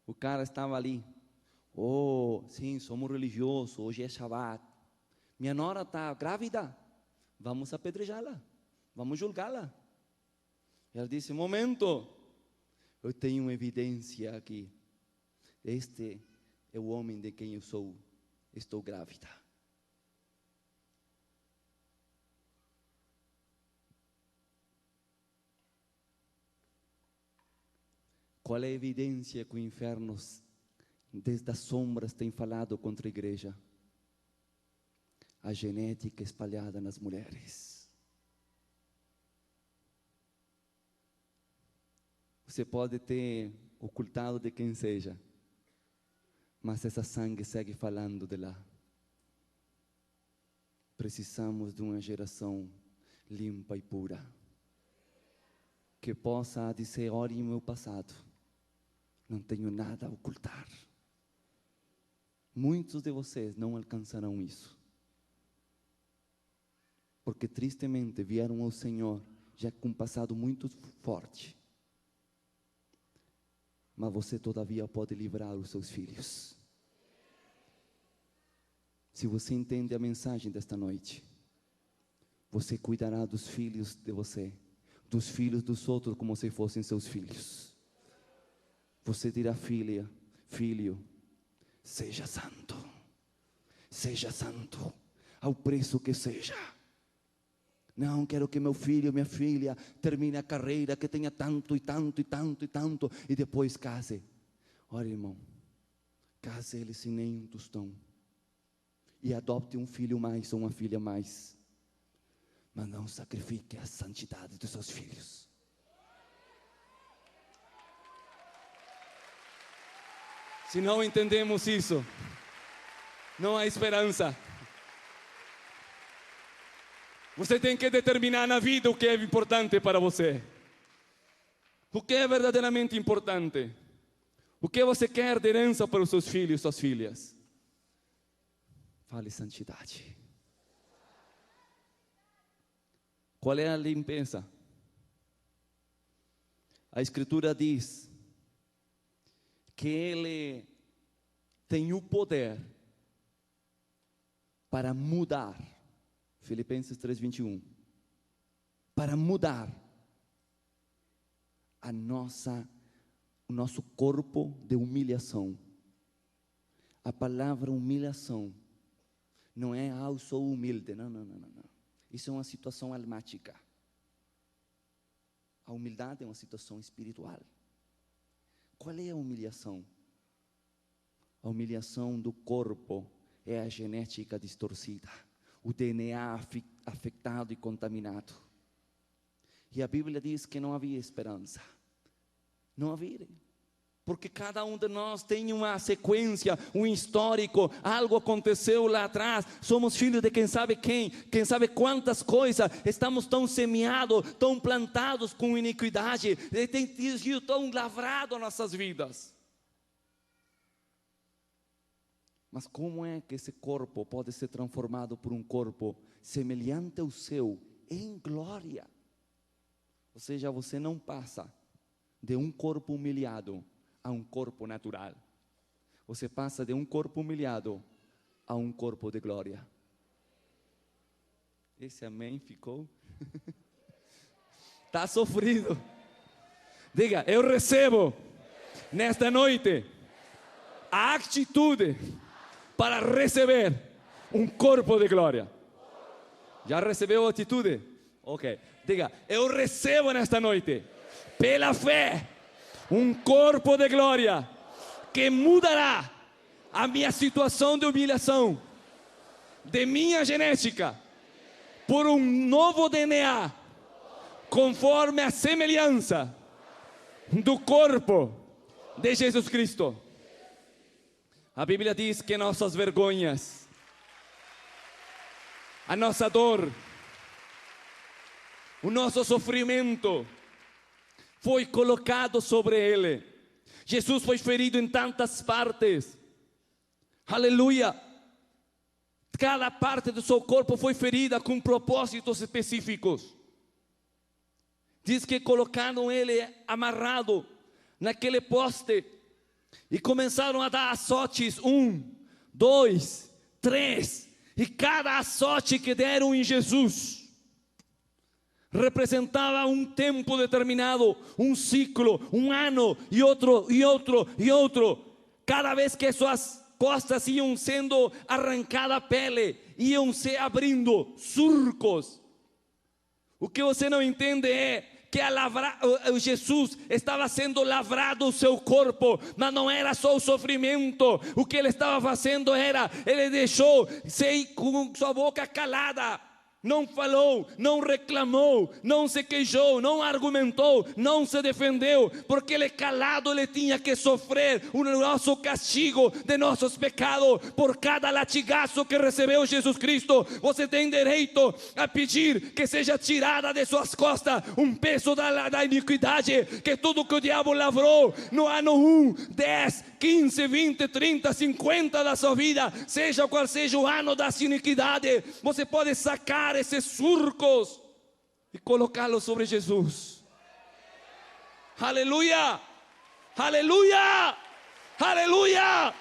[SPEAKER 1] o cara estava ali. Oh, sim, somos religiosos, hoje é Shabat. Minha nora está grávida, vamos apedrejá-la, vamos julgá-la. Ela disse: momento, eu tenho evidência aqui. Este é o homem de quem eu sou, estou grávida. Qual é a evidência que o inferno, desde as sombras, tem falado contra a igreja? A genética espalhada nas mulheres. Você pode ter ocultado de quem seja, mas essa sangue segue falando de lá. Precisamos de uma geração limpa e pura, que possa dizer: olhe o meu passado, não tenho nada a ocultar. Muitos de vocês não alcançarão isso, porque tristemente vieram ao Senhor já com um passado muito forte. Mas você todavia pode livrar os seus filhos. Se você entende a mensagem desta noite, você cuidará dos filhos de você, dos filhos dos outros, como se fossem seus filhos. Você dirá: filha, filho, seja santo, ao preço que seja. Não quero que meu filho, minha filha, termine a carreira, que tenha tanto e tanto e tanto e tanto, e depois case. Olha, irmão, case ele sem nenhum tostão, e adopte um filho mais ou uma filha mais, mas não sacrifique a santidade dos seus filhos. Se não entendemos isso, não há esperança. Você tem que determinar na vida o que é importante para você. O que é verdadeiramente importante. O que você quer de herança para os seus filhos e suas filhas. Fale santidade. Qual é a limpeza? A Escritura diz que Ele tem o poder para mudar. Filipenses 3:21, para mudar o nosso corpo de humilhação. A palavra humilhação não é: eu sou humilde, não. Isso é uma situação almática. A humildade é uma situação espiritual. Qual é a humilhação? A humilhação do corpo é a genética distorcida, o DNA afetado e contaminado. E a Bíblia diz que não havia esperança. Não havia. Porque cada um de nós tem uma sequência, um histórico, algo aconteceu lá atrás. Somos filhos de quem sabe sabe quantas coisas. Estamos tão semeados, tão plantados com iniquidade. E tem sido tão lavrado nossas vidas. Mas como é que esse corpo pode ser transformado por um corpo semelhante ao seu, em glória? Ou seja, você não passa de um corpo humilhado a um corpo natural. Você passa de um corpo humilhado a um corpo de glória. Esse amém ficou? Está sofrido. Diga: eu recebo nesta noite a atitude para receber um corpo de glória. Já recebeu a atitude? Ok. Diga: eu recebo nesta noite, pela fé, um corpo de glória que mudará a minha situação de humilhação, de minha genética, por um novo DNA, conforme a semelhança do corpo de Jesus Cristo. A Bíblia diz que nossas vergonhas, a nossa dor, o nosso sofrimento foi colocado sobre Ele. Jesus foi ferido em tantas partes. Aleluia. Cada parte do seu corpo foi ferida com propósitos específicos. Diz que colocaram Ele amarrado naquele poste e começaram a dar azotes, 1, 2, 3, e cada azote que deram em Jesus representava um tempo determinado, um ciclo, um ano, e outro. Cada vez que suas costas iam sendo arrancada a pele, iam se abrindo surcos. O que você não entende é que Jesus estava sendo lavrado o seu corpo, mas não era só o sofrimento. O que ele estava fazendo era, ele deixou com sua boca calada. Não falou, não reclamou, não se queixou, não argumentou, não se defendeu, porque ele calado, ele tinha que sofrer o nosso castigo de nossos pecados. Por cada latigaço que recebeu Jesus Cristo, você tem direito a pedir que seja tirada de suas costas um peso da iniquidade, que tudo que o diabo lavrou no ano 1, 10, 15, 20, 30, 50 da sua vida, seja qual seja o ano da iniquidade, você pode sacar esses surcos e colocá-los sobre Jesus. Aleluia, aleluia, aleluia.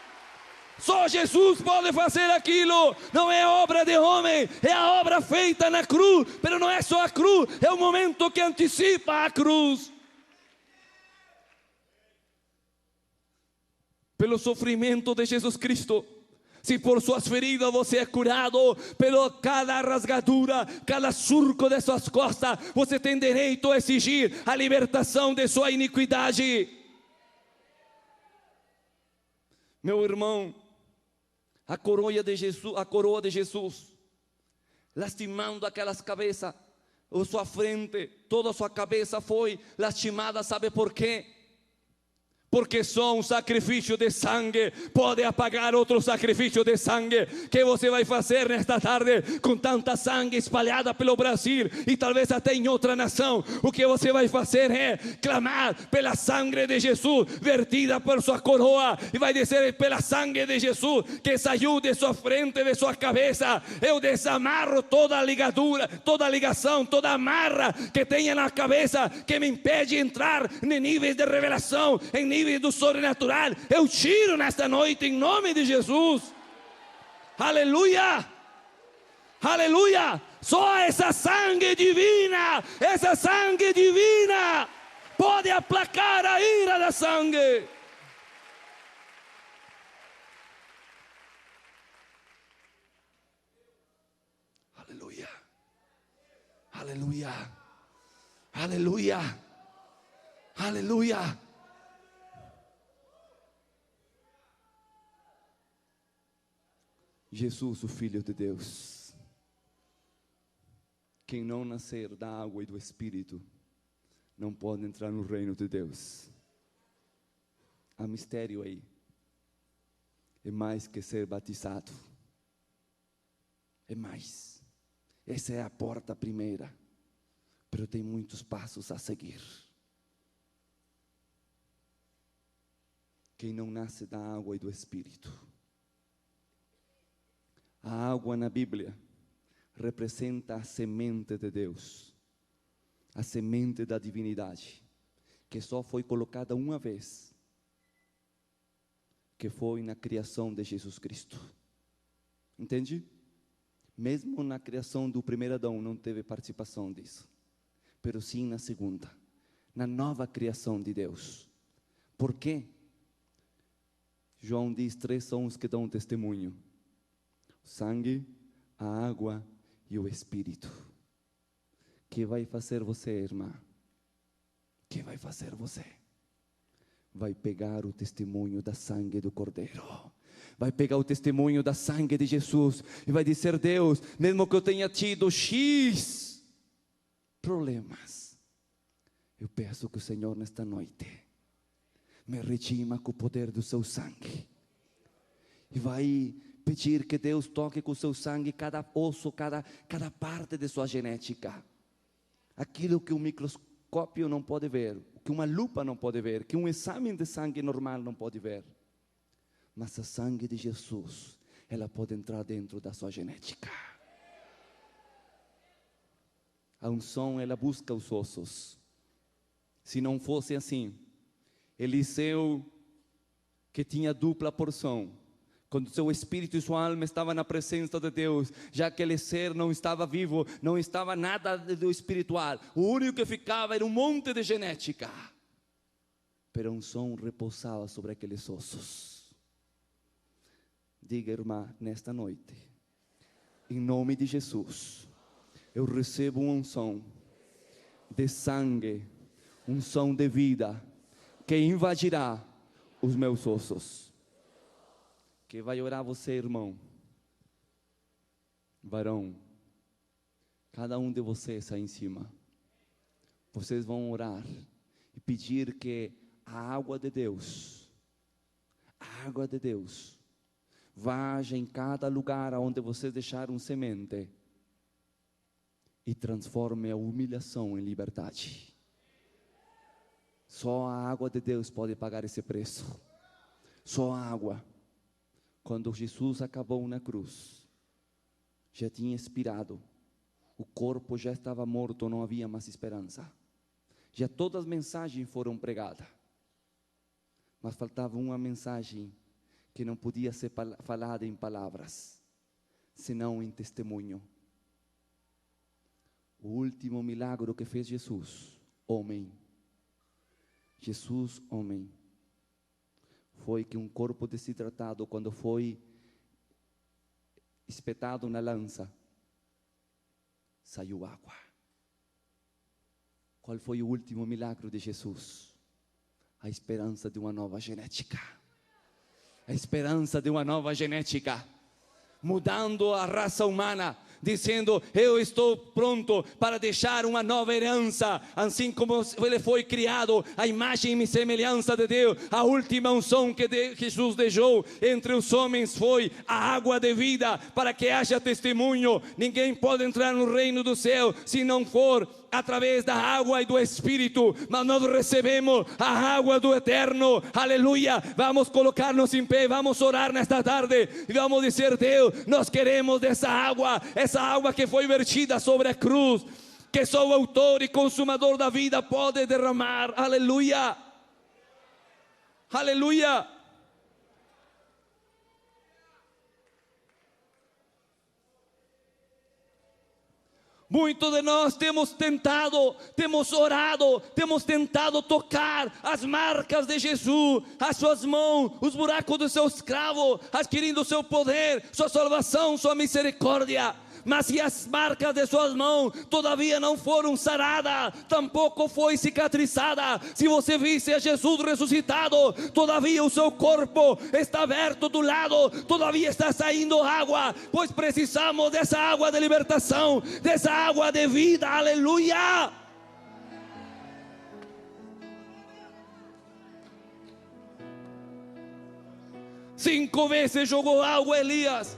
[SPEAKER 1] Só Jesus pode fazer aquilo. Não é obra de homem, é a obra feita na cruz. Mas não é só a cruz, é o momento que antecipa a cruz. Pelo sofrimento de Jesus Cristo, se por suas feridas você é curado, pelo cada rasgadura, cada surco de suas costas, você tem direito a exigir a libertação de sua iniquidade. Meu irmão, a coroa de Jesus, lastimando aquelas cabeças, ou sua frente, toda a sua cabeça foi lastimada, sabe por quê? Porque só um sacrifício de sangue pode apagar outro sacrifício de sangue. Que você vai fazer nesta tarde com tanta sangue espalhada pelo Brasil e talvez até em outra nação? O que você vai fazer é clamar pela sangue de Jesus vertida por sua coroa, e vai dizer: pela sangue de Jesus que saiu de sua frente, de sua cabeça, eu desamarro toda ligadura, toda ligação, toda amarra que tenha na cabeça, que me impede de entrar em níveis de revelação, em níveis do sobrenatural. Eu tiro nesta noite em nome de Jesus. Aleluia, aleluia. Só essa sangue divina pode aplacar a ira da sangue. Aleluia, aleluia, aleluia, aleluia. Jesus, o Filho de Deus. Quem não nascer da água e do Espírito não pode entrar no reino de Deus. Há mistério aí. É mais que ser batizado. É mais. Essa é a porta primeira. Mas tem muitos passos a seguir. Quem não nasce da água e do Espírito. A água na Bíblia representa a semente de Deus, a semente da divindade, que só foi colocada uma vez, que foi na criação de Jesus Cristo. Entende? Mesmo na criação do primeiro Adão não teve participação disso, mas sim na segunda, na nova criação de Deus. Por quê? João diz: 3 são os que dão testemunho: o sangue, a água e o Espírito. Que vai fazer você, irmã? Que vai fazer você? Vai pegar o testemunho da sangue do Cordeiro. Vai pegar o testemunho da sangue de Jesus e vai dizer: Deus, mesmo que eu tenha tido X problemas, eu peço que o Senhor nesta noite me redima com o poder do seu sangue. E vai pedir que Deus toque com o seu sangue cada osso, cada parte de sua genética. Aquilo que um microscópio não pode ver, que uma lupa não pode ver, que um exame de sangue normal não pode ver. Mas a sangue de Jesus, ela pode entrar dentro da sua genética. A unção, ela busca os ossos. Se não fosse assim, Eliseu, que tinha dupla porção, quando seu espírito e sua alma estavam na presença de Deus, já que aquele ser não estava vivo, não estava nada do espiritual, o único que ficava era um monte de genética, mas a unção repousava sobre aqueles ossos. Diga, irmã, nesta noite, em nome de Jesus, eu recebo uma unção de sangue, unção de vida, que invadirá os meus ossos. Que vai orar você, irmão, varão, cada um de vocês aí em cima. Vocês vão orar e pedir que a água de Deus, vaja em cada lugar onde vocês deixaram semente e transforme a humilhação em liberdade. Só a água de Deus pode pagar esse preço. Só a água. Quando Jesus acabou na cruz, já tinha expirado. O corpo já estava morto, não havia mais esperança. Já todas as mensagens foram pregadas. Mas faltava uma mensagem que não podia ser falada em palavras, senão em testemunho. O último milagre que fez Jesus, homem. Jesus, homem. Foi que um corpo desidratado, quando foi espetado na lança, saiu água. Qual foi o último milagre de Jesus? A esperança de uma nova genética. A esperança de uma nova genética. Mudando a raça humana, dizendo: eu estou pronto para deixar uma nova herança, assim como ele foi criado, a imagem e semelhança de Deus. A última unção que Jesus deixou entre os homens foi a água de vida, para que haja testemunho. Ninguém pode entrar no reino do céu se não for através da água e do Espírito, mas nós recebemos a água do Eterno. Aleluia. Vamos colocar-nos em pé, vamos orar nesta tarde e vamos dizer: Deus, nós queremos dessa água, essa água que foi vertida sobre a cruz, que só o autor e consumador da vida pode derramar. Aleluia. Aleluia. Muitos de nós temos tentado, temos orado, temos tentado tocar as marcas de Jesus, as suas mãos, os buracos do seu escravo, adquirindo o seu poder, sua salvação, sua misericórdia. Mas se as marcas de suas mãos todavia não foram saradas, tampouco foi cicatrizada. Se você visse a Jesus ressuscitado, todavia o seu corpo está aberto do lado, todavia está saindo água, pois precisamos dessa água de libertação, dessa água de vida. Aleluia. Cinco vezes jogou água Elias,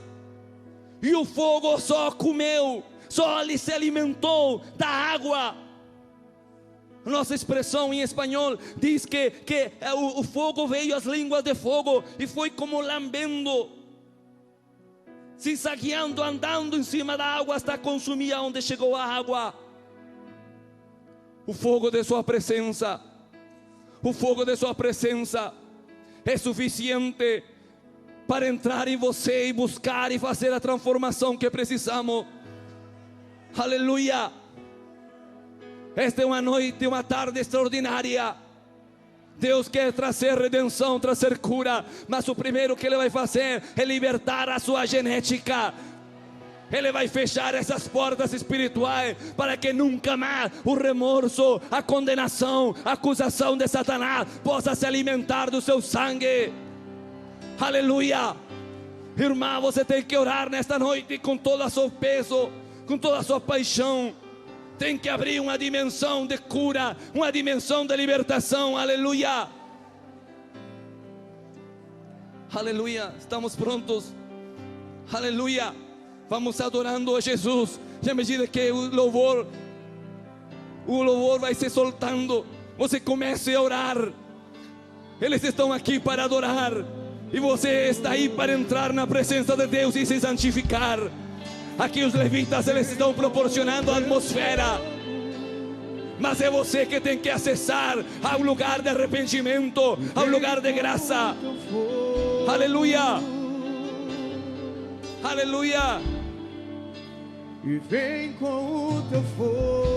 [SPEAKER 1] e o fogo só comeu, só se alimentou da água. Nossa expressão em espanhol diz que o fogo veio, as línguas de fogo, e foi como lambendo, zizagueando, andando em cima da água, hasta consumir onde chegou a água. O fogo de sua presença, o fogo de sua presença é suficiente para entrar em você e buscar e fazer a transformação que precisamos. Aleluia. Esta é uma noite, uma tarde extraordinária. Deus quer trazer redenção, trazer cura, mas o primeiro que Ele vai fazer é libertar a sua genética. Ele vai fechar essas portas espirituais para que nunca mais o remorso, a condenação, a acusação de Satanás possa se alimentar do seu sangue. Aleluia. Irmã, você tem que orar nesta noite com todo o seu peso, com toda a sua paixão. Tem que abrir uma dimensão de cura, uma dimensão de libertação. Aleluia. Aleluia. Estamos prontos. Aleluia. Vamos adorando a Jesus. E à medida que o louvor vai se soltando, você comece a orar. Eles estão aqui para adorar, e você está aí para entrar na presença de Deus e se santificar. Aqui os levitas, eles estão proporcionando a atmosfera, mas é você que tem que acessar ao lugar de arrependimento, ao lugar de graça. Aleluia. Aleluia.
[SPEAKER 2] E vem com o teu fogo.